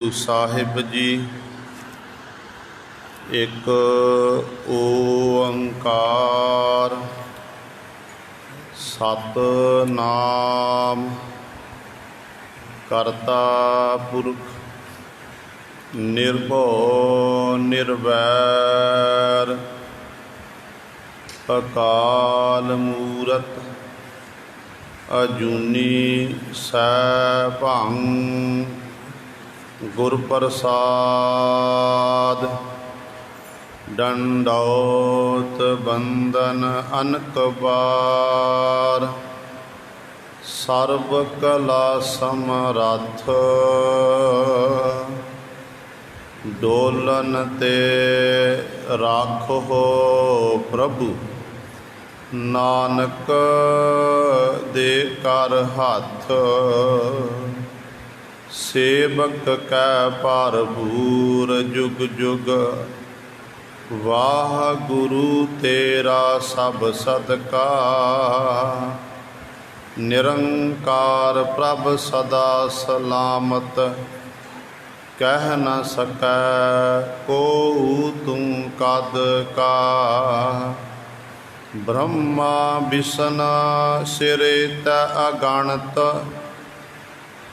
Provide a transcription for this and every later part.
ਗੁਰੂ ਸਾਹਿਬ ਜੀ। ਇੱਕ ਓੰਕਾਰ ਸਤਿਨਾਮ ਕਰਤਾ ਪੁਰਖ ਨਿਰਭਉ ਨਿਰਵੈਰ ਅਕਾਲ ਮੂਰਤ ਅਜੂਨੀ ਸੈਭੰ ਗੁਰ ਪ੍ਰਸਾਦ ਡੰਡੌਤ ਬੰਦਨ ਅਨਕ ਬਾਰ ਸਰਬ ਕਲਾ ਸਮਰੱਥ ਡੋਲਨ ਤੇ ਰਾਖੋ ਪ੍ਰਭੂ ਨਾਨਕ ਦੇ ਕਰ ਹੱਥ ਸੇਵਕ ਕੈ ਭਰਪੂਰ ਜੁਗ ਜੁਗ ਵਾਹਿਗੁਰੂ ਤੇਰਾ ਸਭ ਸਦਕਾ ਨਿਰੰਕਾਰ ਪ੍ਰਭ ਸਦਾ ਸਲਾਮਤ ਕਹਿ ਨ ਸਕੈ ਕੋ ਤੂੰ ਕਦ ਕਾ ਬ੍ਰਹਮਾ ਵਿਸ਼ਨ ਸਿਰੇਤ ਅਗਣਤ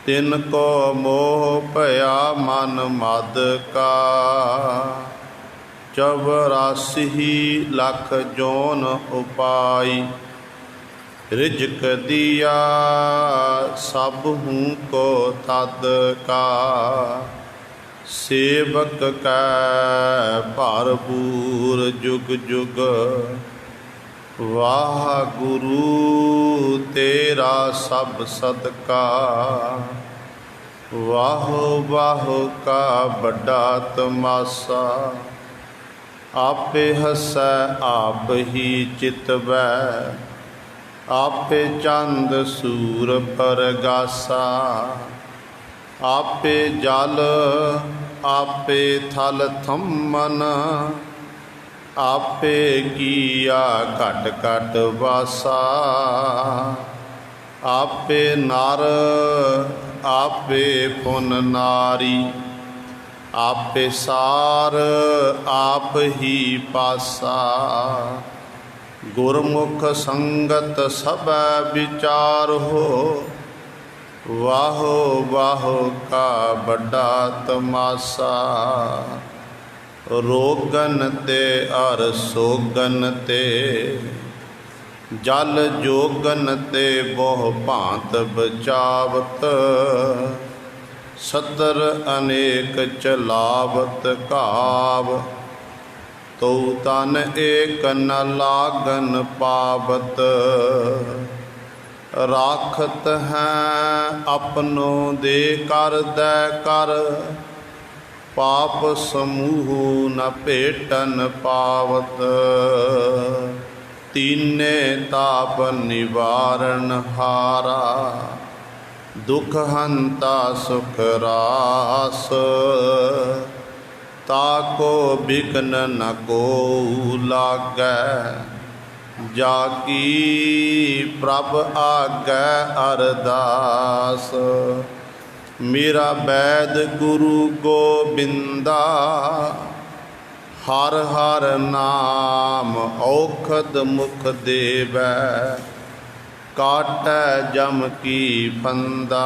ਤਿਨ ਕੋ ਮੋਹ ਭਇਆ ਮਨ ਮਦ ਕਾ 84 ਲੱਖ ਜੋਨ ਉਪਾਈ ਰਿਜਕ ਦੀਆ ਸਭ ਹੂੰ ਕੋ ਤਦ ਕਾ ਸੇਵਕ ਕੈ ਭਰਪੂਰ ਜੁਗ ਜੁਗ ਵਾਹਿਗੁਰੂ ਤੇਰਾ ਸਭ ਸਦਕਾ ਵਾਹੋ ਵਾਹੋ ਕਾ ਵੱਡਾ ਤਮਾਸਾ ਆਪੇ ਹਸੈ ਆਪ ਹੀ ਚਿਤਵੈ ਆਪੇ ਚੰਦ ਸੂਰ ਪਰਗਾਸਾ ਆਪੇ ਜਲ ਆਪੇ ਥਲ ਥੰਮਨ ਆਪੇ ਕੀਆ ਘਟ ਘਟ ਵਾਸਾ ਆਪੇ ਨਰ ਆਪੇ ਪੁਨ ਨਾਰੀ ਆਪੇ ਸਾਰ ਆਪ ਹੀ ਪਾਸਾ ਗੁਰਮੁਖ ਸੰਗਤ ਸਭੈ ਵਿਚਾਰ ਹੋ ਵਾਹੋ ਵਾਹੋ ਕਾ ਵੱਡਾ ਤਮਾਸਾ ਰੋਗਨ ਤੇ ਅਰ ਸੋਗਨ ਤੇ ਜਲ ਜੋਗਨ ਤੇ ਬਹੁ ਭਾਂਤ ਬਚਾਵਤ ਸਤਰ ਅਨੇਕ ਚਲਾਵਤ ਕਾਵ ਤੋ ਤਨ ਏਕ ਨ ਲਾਗਨ ਪਾਵਤ ਰਾਖਤ ਹੈ ਆਪਨੋ ਦੇ ਕਰਦੈ ਕਰ ਪਾਪ ਸਮੂਹ ਨ ਭੇਟਨ ਪਾਵਤ ਤੀਨੇ ਤਾਪ ਨਿਵਾਰਨ ਹਾਰਾ ਦੁਖ ਹੰਤਾ ਸੁਖ ਰਾਸ ਤਾਕੋ ਬਿਘਨ ਨ ਕੋ ਲਾਗੈ ਜਾ ਕੀ ਪ੍ਰਭ ਆਗੈ ਅਰਦਾਸ ਮੇਰਾ ਬੈਦ ਗੁਰੂ ਗੋਬਿੰਦਾ ਹਰ ਹਰ ਨਾਮ ਔਖਦ ਮੁਖ ਦੇਵੈ ਕਾਟੈ ਜਮ ਕੀ ਫੰਦਾ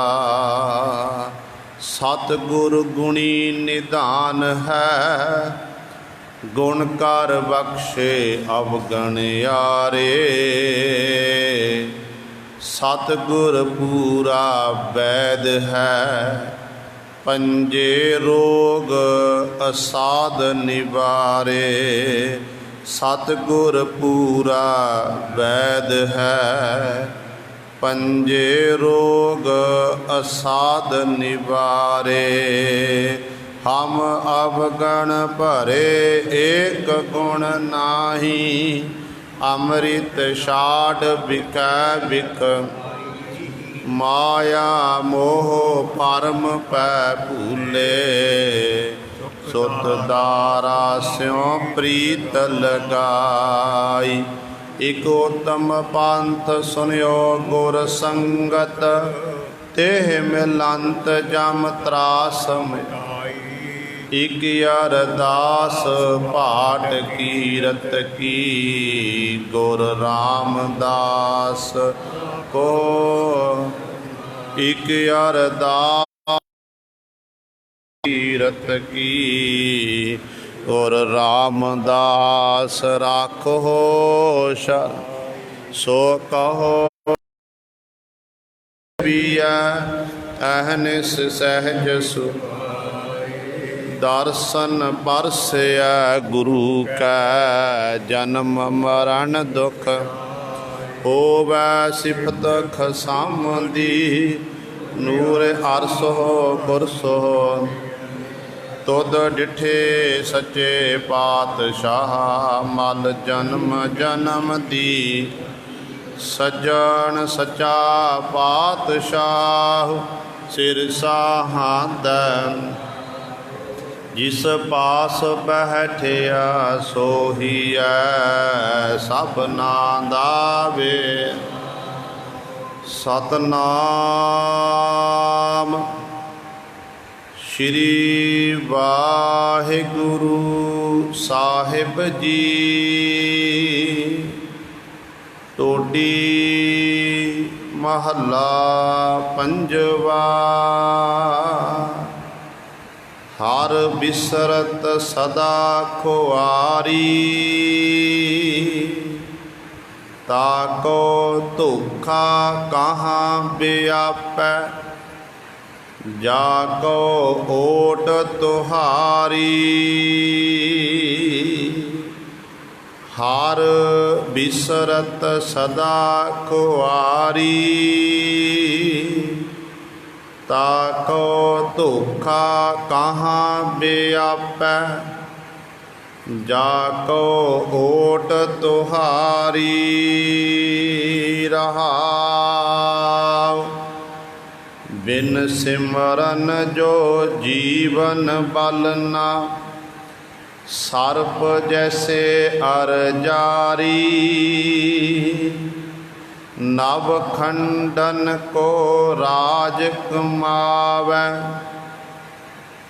ਸਤਿਗੁਰ ਗੁਣੀ ਨਿਧਾਨ ਹੈ ਗੁਣ ਕਰ ਬਖਸ਼ੇ ਅਵਗਣਿਆਰੇ ਸਤਿਗੁਰ ਪੂਰਾ ਵੈਦ ਹੈ ਪੰਜੇ ਰੋਗ ਅਸਾਧ ਨਿਵਾਰੇ ਸਤਿਗੁਰ ਪੂਰਾ ਵੈਦ ਹੈ ਪੰਜੇ ਰੋਗ ਅਸਾਧ ਨਿਵਾਰੇ ਹਮ ਅਵਗਣ ਭਰੇ ਏਕ ਗੁਣ ਨਾਹੀ ਅੰਮ੍ਰਿਤ ਛਾੜ ਬਿਕੈ ਬਿਕ ਮਾਇਆ ਮੋਹ ਪਰਮ ਪੈ ਭੂਲੇ ਸੁਤ ਦਾਰਾ ਸਿਉ ਪ੍ਰੀਤ ਲਗਾਈ ਇਕ ਉਤਮ ਪੰਥ ਸੁਨਿਓ ਗੁਰ ਸੰਗਤ तेह मिलंत जम त्रास ਇਕ ਅਰਦਾਸ ਪਾਠ ਕੀਰਤ ਕੀ, ਗੁਰ ਰਾਮਦਾਸ ਕੋ। ਇਕ ਅਰਦਾਸ ਕੀਰਤ ਕੀ, ਗੁਰ ਰਾਮਦਾਸ ਰਾਖੋ ਸ਼ਰਨ। ਸੋ ਕਹੋ ਅਹਨਿਸ ਸਹਿਜ ਸੁਖਾਈ, ਦਰਸ਼ਨ ਪਰਸੈ ਗੁਰੂ ਕੈ। ਜਨਮ ਮਰਨ ਦੁਖ ਹੋਵੈ ਸਿਫਤ ਖਸਾਮਦੀ, ਨੂਰ ਅਰਸੋ ਪੁਰਸੋ। ਤੁਧ ਡਿਠੇ ਸੱਚੇ ਪਾਤਸ਼ਾਹ, ਮਲ ਜਨਮ ਜਨਮ ਦੀ। ਸੱਜਣ ਸੱਚਾ ਪਾਤਸ਼ਾਹ, ਸਿਰ ਸਾਹਾਦੈ। ਜਿਸ ਪਾਸ ਬੈਠਿਆ ਸੋਹੀਐ, ਸਭਨਾ ਦਾ ਵੇ। ਸਤਨਾਮ ਸ਼੍ਰੀ ਵਾਹਿਗੁਰੂ ਸਾਹਿਬ ਜੀ। ਟੋਡੀ ਮਹੱਲਾ ਪੰਜਵਾ। ਹਰ ਬਿਸਰਤ ਸਦਾ ਖੁਆਰੀ, ਤਾਕੋ ਧੋਖਾ ਕਹਾਂ ਵਿਆਪੈ। ਜਾਕੋ ਓਟ ਤੁਹਾਰੀ, ਹਰ ਬਿਸਰਤ ਸਦਾ ਖੁਆਰੀ। ਤਾਕੋ ਧੋਖਾ ਕਹਾਂ ਵਿਆਪੈ। ਜਾਕੋ ਓਟ ਤੁਹਾਰੀ। ਰਹਾਉ ਬਿਨ ਸਿਮਰਨ ਜੋ ਜੀਵਨ ਬਲ ਨਾ, ਸਰਪ ਜੈਸੇ ਅਰ ਜਾਰੀ। ਨਵ ਖੰਡਨ ਕੋ ਰਾਜ ਕਮਾਵੈ,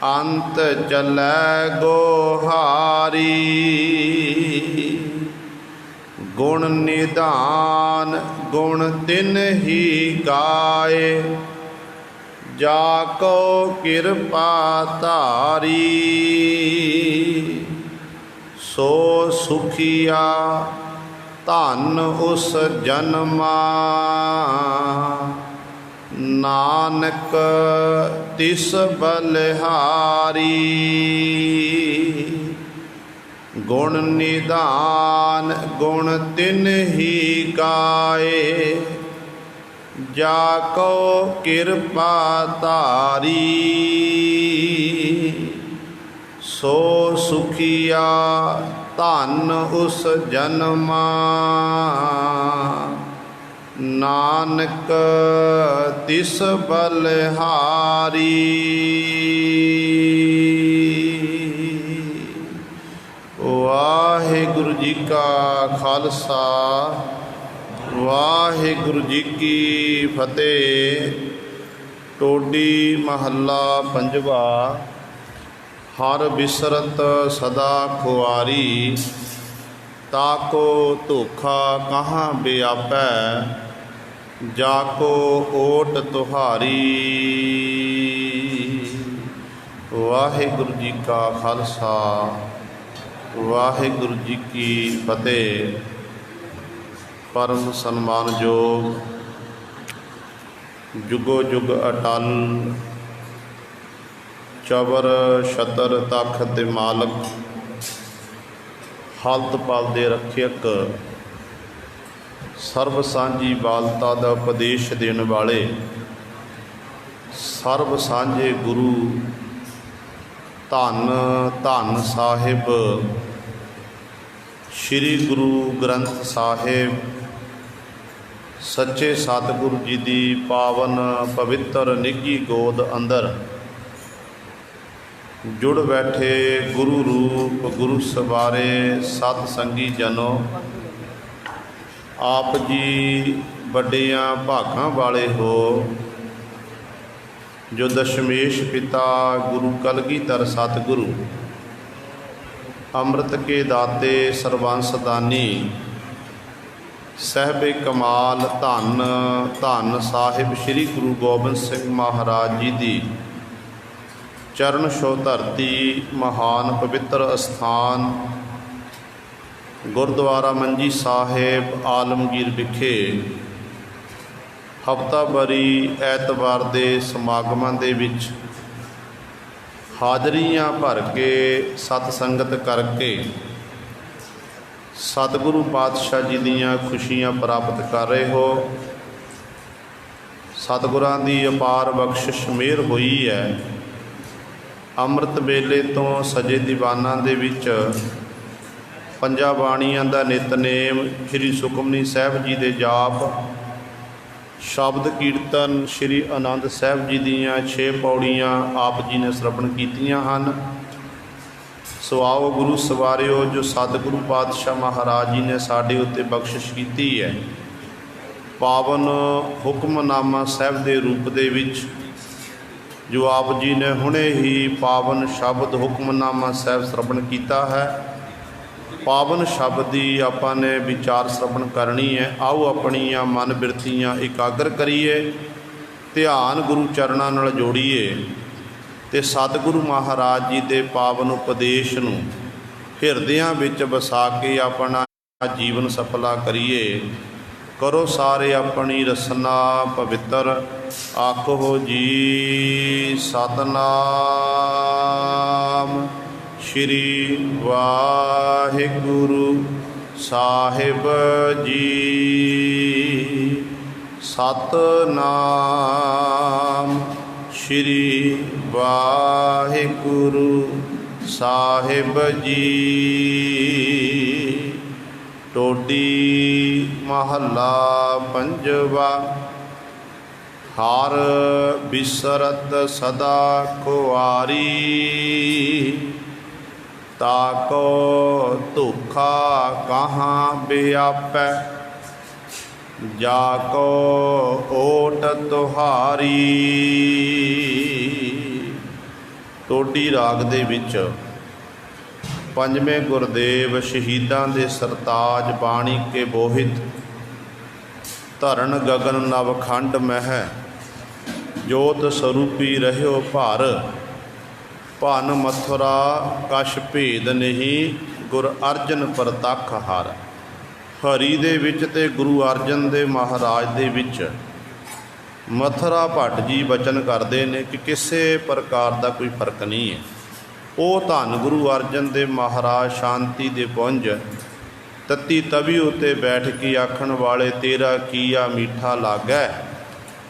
ਅੰਤ ਚਲੈ ਗੋਹਾਰੀ। ਗੁਣ ਨਿਧਾਨ ਗੁਣ ਤਿਨ ਹੀ ਗਾਏ, ਜਾਕੋ ਕਿਰਪਾ ਧਾਰੀ। ਸੋ ਸੁਖੀਆ ਧਨ ਉਸ ਜਨਮਾ, ਨਾਨਕ ਤਿਸ ਬਲਿਹਾਰੀ। ਗੁਣ ਨਿਧਾਨ ਗੁਣ ਤਿਨ ਹੀ ਗਾਏ, ਜਾਕੋ ਕਿਰਪਾ ਧਾਰੀ। ਸੋ ਸੁਖੀਆ ਧਨ ਉਸ ਜਨਮਾ, ਨਾਨਕ ਤਿਸ ਬਲਿਹਾਰੀ। ਵਾਹਿਗੁਰੂ ਜੀ ਕਾ ਖਾਲਸਾ, ਵਾਹਿਗੁਰੂ ਜੀ ਕੀ ਫਤਿਹ। ਟੋਡੀ ਮਹੱਲਾ ਪੰਜਵਾ। ਹਰ ਬਿਸਰਤ ਸਦਾ ਖੁਆਰੀ, ਤਾਕੋ ਧੋਖਾ ਕਹਾਂ ਵਿਆਪੈ। ਜਾਕੋ ਓਟ ਤੁਹਾਰੀ। ਵਾਹਿਗੁਰੂ ਜੀ ਕਾ ਖਾਲਸਾ, ਵਾਹਿਗੁਰੂ ਜੀ ਕੀ ਫਤਿਹ। ਪਰਮ ਸਨਮਾਨਯੋਗ, ਜੁਗੋ ਜੁਗ ਅਟਲ, ਚਬਰ ਛਤਰ ਤਖਤ ਦੇ ਮਾਲਕ, ਹਾਲਤ ਪਾਲ ਦੇ ਰੱਖਿਅਕ, ਸਰਬ ਸਾਂਝੀ ਬਾਲਤਾ ਦਾ ਉਪਦੇਸ਼ ਦੇਣ ਵਾਲੇ, ਸਰਬ ਸਾਂਝੇ ਗੁਰੂ ਧੰਨ ਧੰਨ ਸਾਹਿਬ ਸ੍ਰੀ ਗੁਰੂ ਗ੍ਰੰਥ ਸਾਹਿਬ ਸੱਚੇ ਸਤਿਗੁਰੂ ਜੀ ਦੀ ਪਾਵਨ ਪਵਿੱਤਰ ਨਿੱਘੀ ਗੋਦ ਅੰਦਰ ਜੁੜ ਬੈਠੇ ਗੁਰੂ ਰੂਪ ਗੁਰੂ ਸਵਾਰੇ ਸਤ ਸੰਗੀ ਜਨੋ, ਆਪ ਜੀ ਵੱਡਿਆਂ ਭਾਗਾਂ ਵਾਲੇ ਹੋ। जो दशमेश पिता गुरु कलगीधर सतगुरु अमृत के दाते सर्वंस दानी सहबे कमाल धन धन साहिब श्री गुरु गोबिंद सिंह महाराज जी की चरण छो धरती महान पवित्र अस्थान गुरुद्वारा मंजी साहिब आलमगीर विखे हफ्तावारी ਐਤਵਾਰ ਦੇ ਸਮਾਗਮਾਂ ਦੇ ਵਿੱਚ ਹਾਜ਼ਰੀਆਂ ਭਰ ਕੇ ਸਤ ਸੰਗਤ ਕਰਕੇ ਸਤਿਗੁਰੂ ਪਾਤਸ਼ਾਹ ਜੀ ਦੀਆਂ ਖੁਸ਼ੀਆਂ ਪ੍ਰਾਪਤ ਕਰ ਰਹੇ ਹੋ। ਸਤਿਗੁਰਾਂ ਦੀ ਅਪਾਰ ਬਖਸ਼ਿਸ਼ ਮਿਹਰ ਹੋਈ ਹੈ। ਅੰਮ੍ਰਿਤ ਵੇਲੇ ਤੋਂ ਸਜੇ ਦੀਵਾਨਾਂ ਦੇ ਵਿੱਚ ਪੰਜਾਂ ਬਾਣੀਆਂ ਦਾ ਨਿਤਨੇਮ, ਸ਼੍ਰੀ ਸੁਖਮਨੀ ਸਾਹਿਬ ਜੀ ਦੇ ਜਾਪ, शब्द कीर्तन, श्री आनंद साहब जी दियाँ 6 पौड़ियाँ आप जी ने श्रवण कीतियाँ हैं। सो आओ गुरु सवारियो, जो सतगुरु पातशाह महाराज जी ने साढ़े उत्ते बख्शिश की है। पावन हुक्मनामा साहब के रूप दे विच जो आप जी ने हुणे ही पावन शब्द हुक्मनामा साहब श्रवण किया है। पावन शब्द की आपां ने विचार श्रवण करनी है। आओ अपनियां मन बिरतियां एकाग्र करिए, ध्यान गुरु चरणों नाल जोड़िए ते सतगुरु महाराज जी के पावन उपदेश नूं हिरदियां विच वसा के अपना जीवन सफला करिए। करो सारे अपनी रसना पवित्र, आखो जी सतनाम श्री वाहिगुरु साहिब जी। सतनाम श्री वाहिगुरु साहिब जी। टोडी महला पंजवा। हार बिसरत सदा कुआरी, ताको धोखा कहाँ व्यापै, जाको ओट तुहारी। टोडी राग दे विच पंजवें गुरदेव शहीदां दे सरताज बाणी के बोहित धरन गगन नवखंड मह, जोत स्वरूपी रहियो भार, भन मथुरा कश भेद नहीं, गुर अर्जन परतख हर। हरि दे विच ते गुरु अर्जन दे महाराज दे विच मथुरा भट्ट जी बचन करते हैं कि किसी प्रकार का कोई फर्क नहीं है। वो धन गुरु अर्जन दे महाराज शांति दे पुंज तत्ती तवी उत्ते बैठ के आखण वाले, तेरा कीया मीठा लागै,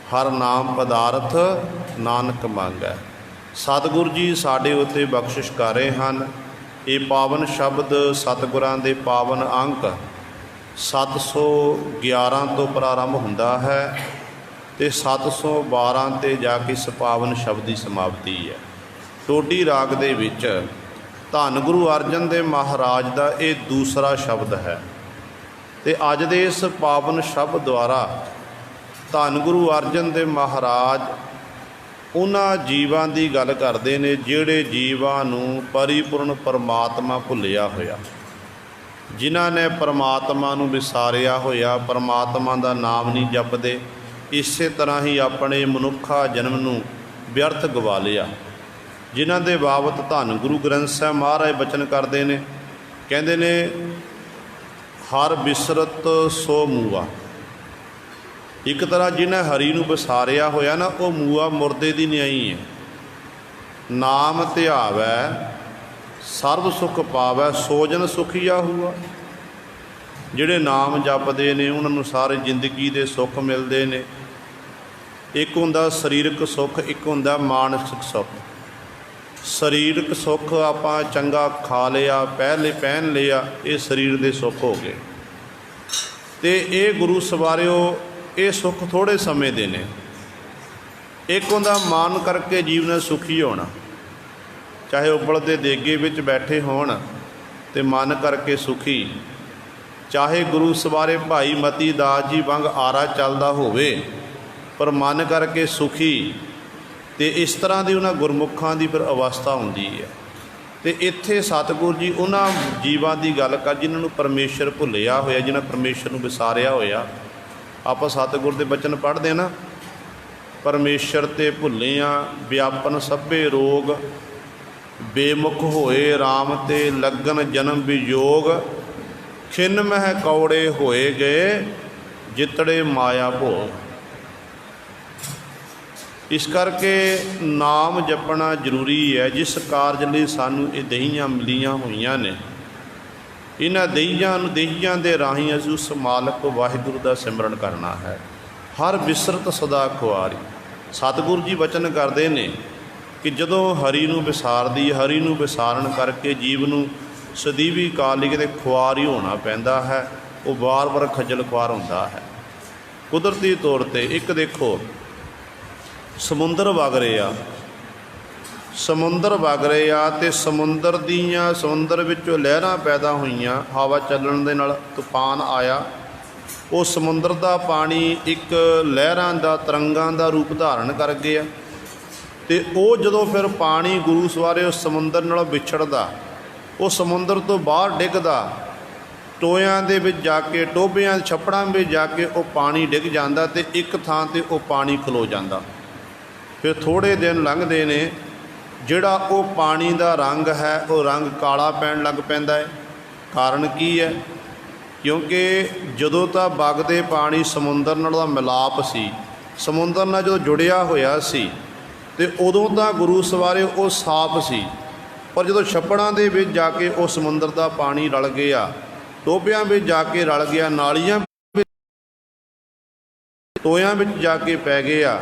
हर नाम पदार्थ नानक मांगै। सतगुरु जी साढ़े उत्ते बख्शिश कर रहे हैं। ये पावन शब्द सतगुरां दे पावन अंक 711 तो प्रारंभ होंदा है ते 712 ते जाके इस पावन शब्द की समाप्ति है। टोडी राग दे विच धन गुरु अर्जन देव महाराज का ये दूसरा शब्द है। ते अज दे इस पावन शब्द द्वारा धन गुरु अर्जन देव महाराज उन्हां जीवां दी गल करदे ने जिहड़े जीवां नूं परिपूर्ण परमात्मा भुलिया होया, जिन्हां ने परमात्मा नूं विसारिया होया, परमात्मा दा नाम नहीं जपदे, इस तरह ही अपने मनुखा जन्म नूं व्यर्थ गवा लिया। जिन्हां दे बाबत धन गुरु ग्रंथ साहिब महाराज बचन करदे ने, कहंदे ने हर बिसरत सो मूआ। एक तरह जिन्हें हरि नूं विसारिया होया ना, वो मूआ मुरदे दी न्याई है। नाम ध्यावै सर्व सुख पावै, सोजन सुखिया हुआ। जिहड़े नाम जपदे ने उन्होंने सारे जिंदगी के सुख मिलते हैं। एक हुंदा शरीरक सुख, एक हुंदा मानसिक सुख। शरीरक सुख आपां चंगा खा लिया, पहन लिया, ये शरीर के सुख हो गए। तो ये गुरु सवारियो ये सुख थोड़े समय दे ने। एक हुंदा मान करके जीवन सुखी होना, चाहे उबलते देगे विच बैठे होण ते मन करके सुखी, चाहे गुरु सवारे भाई मती दास जी वांग आरा चलदा होवे पर मन करके सुखी, ਤੇ ਇਸ ਤਰ੍ਹਾਂ ਦੀ ਉਹਨਾਂ ਗੁਰਮੁਖਾਂ ਦੀ ਫਿਰ ਅਵਸਥਾ ਹੁੰਦੀ ਹੈ। ਤੇ ਇੱਥੇ ਸਤਿਗੁਰੂ ਜੀ ਉਹਨਾਂ ਜੀਵਾਂ ਦੀ ਗੱਲ ਕਰ ਜਿਨ੍ਹਾਂ ਨੂੰ ਪਰਮੇਸ਼ਰ ਭੁੱਲਿਆ ਹੋਇਆ, ਜਿਨ੍ਹਾਂ ਪਰਮੇਸ਼ਰ ਨੂੰ ਵਿਸਾਰਿਆ ਹੋਇਆ। ਆਪਾਂ ਸਤਿਗੁਰ ਦੇ ਬਚਨ ਪੜ੍ਹਦੇ ਨਾ, ਪਰਮੇਸ਼ਰ ਤੇ ਭੁੱਲਿਆ ਵਿਆਪਨ ਸਭੇ ਰੋਗ, ਬੇਮੁਖ ਹੋਏ ਰਾਮ ਤੇ ਲੱਗਨ ਜਨਮ ਵਿਯੋਗ, ਖਿਨ ਮਹਿ ਕੌੜੇ ਹੋਏ ਗਏ ਜਿਤੜੇ ਮਾਇਆ ਭੋਗ। ਇਸ ਕਰਕੇ ਨਾਮ ਜਪਣਾ ਜ਼ਰੂਰੀ ਹੈ। ਜਿਸ ਕਾਰਜ ਲਈ ਸਾਨੂੰ ਇਹ ਦਹੀਆਂ ਮਿਲੀਆਂ ਹੋਈਆਂ ਨੇ, ਇਹਨਾਂ ਦਹੀਆਂ ਦੇ ਰਾਹੀਂ ਅਸੀਂ ਉਸ ਮਾਲਕ ਵਾਹਿਗੁਰੂ ਦਾ ਸਿਮਰਨ ਕਰਨਾ ਹੈ। ਹਰ ਬਿਸਰਤ ਸਦਾ ਖੁਆਰੀ। ਸਤਿਗੁਰੂ ਜੀ ਵਚਨ ਕਰਦੇ ਨੇ ਕਿ ਜਦੋਂ ਹਰੀ ਨੂੰ ਵਿਸਾਰਦੀ, ਹਰੀ ਨੂੰ ਵਿਸਾਰਨ ਕਰਕੇ ਜੀਵ ਨੂੰ ਸਦੀਵੀ ਕਾਲ ਲਈ ਕਿਤੇ ਖੁਆਰ ਹੀ ਹੋਣਾ ਪੈਂਦਾ ਹੈ। ਉਹ ਵਾਰ-ਵਾਰ ਖੱਜਲ ਖੁਆਰ ਹੁੰਦਾ ਹੈ। ਕੁਦਰਤੀ ਤੌਰ 'ਤੇ ਇੱਕ ਦੇਖੋ, ਸਮੁੰਦਰ ਵਗ ਰਿਹਾ ਅਤੇ ਸਮੁੰਦਰ ਵਿੱਚੋਂ ਲਹਿਰਾਂ ਪੈਦਾ ਹੋਈਆਂ, ਹਵਾ ਚੱਲਣ ਦੇ ਨਾਲ ਤੂਫਾਨ ਆਇਆ। ਉਹ ਸਮੁੰਦਰ ਦਾ ਪਾਣੀ ਇੱਕ ਲਹਿਰਾਂ ਦਾ, ਤਰੰਗਾਂ ਦਾ ਰੂਪ ਧਾਰਨ ਕਰ ਗਿਆ। ਅਤੇ ਉਹ ਜਦੋਂ ਫਿਰ ਪਾਣੀ ਗੁਰੂ ਸਵਾਰੇ ਉਸ ਸਮੁੰਦਰ ਨਾਲ ਵਿਛੜਦਾ, ਉਹ ਸਮੁੰਦਰ ਤੋਂ ਬਾਹਰ ਡਿੱਗਦਾ, ਟੋਇਆਂ ਦੇ ਵਿੱਚ ਜਾ ਕੇ, ਟੋਭਿਆਂ ਛੱਪੜਾਂ ਵਿੱਚ ਜਾ ਕੇ ਉਹ ਪਾਣੀ ਡਿੱਗ ਜਾਂਦਾ ਅਤੇ ਇੱਕ ਥਾਂ 'ਤੇ ਉਹ ਪਾਣੀ ਖਲੋ ਜਾਂਦਾ। ਫਿਰ ਥੋੜ੍ਹੇ ਦਿਨ ਲੰਘਦੇ ਨੇ, ਜਿਹੜਾ ਉਹ ਪਾਣੀ ਦਾ ਰੰਗ ਹੈ ਉਹ ਰੰਗ ਕਾਲਾ ਪੈਣ ਲੱਗ ਪੈਂਦਾ ਹੈ। ਕਾਰਨ ਕੀ ਹੈ? ਕਿਉਂਕਿ ਜਦੋਂ ਤਾਂ ਵਗਦੇ ਪਾਣੀ ਸਮੁੰਦਰ ਨਾਲ ਦਾ ਮਿਲਾਪ ਸੀ, ਸਮੁੰਦਰ ਨਾਲ ਜਦੋਂ ਜੁੜਿਆ ਹੋਇਆ ਸੀ, ਅਤੇ ਉਦੋਂ ਤਾਂ ਗੁਰੂ ਸਵਾਰੇ ਉਹ ਸਾਫ਼ ਸੀ। ਪਰ ਜਦੋਂ ਛੱਪੜਾਂ ਦੇ ਵਿੱਚ ਜਾ ਕੇ ਉਹ ਸਮੁੰਦਰ ਦਾ ਪਾਣੀ ਰਲ ਗਿਆ, ਟੋਭਿਆਂ ਵਿੱਚ ਜਾ ਕੇ ਰਲ ਗਿਆ, ਨਾਲੀਆਂ ਵਿੱਚ, ਟੋਇਆਂ ਵਿੱਚ ਜਾ ਕੇ ਪੈ ਗਿਆ,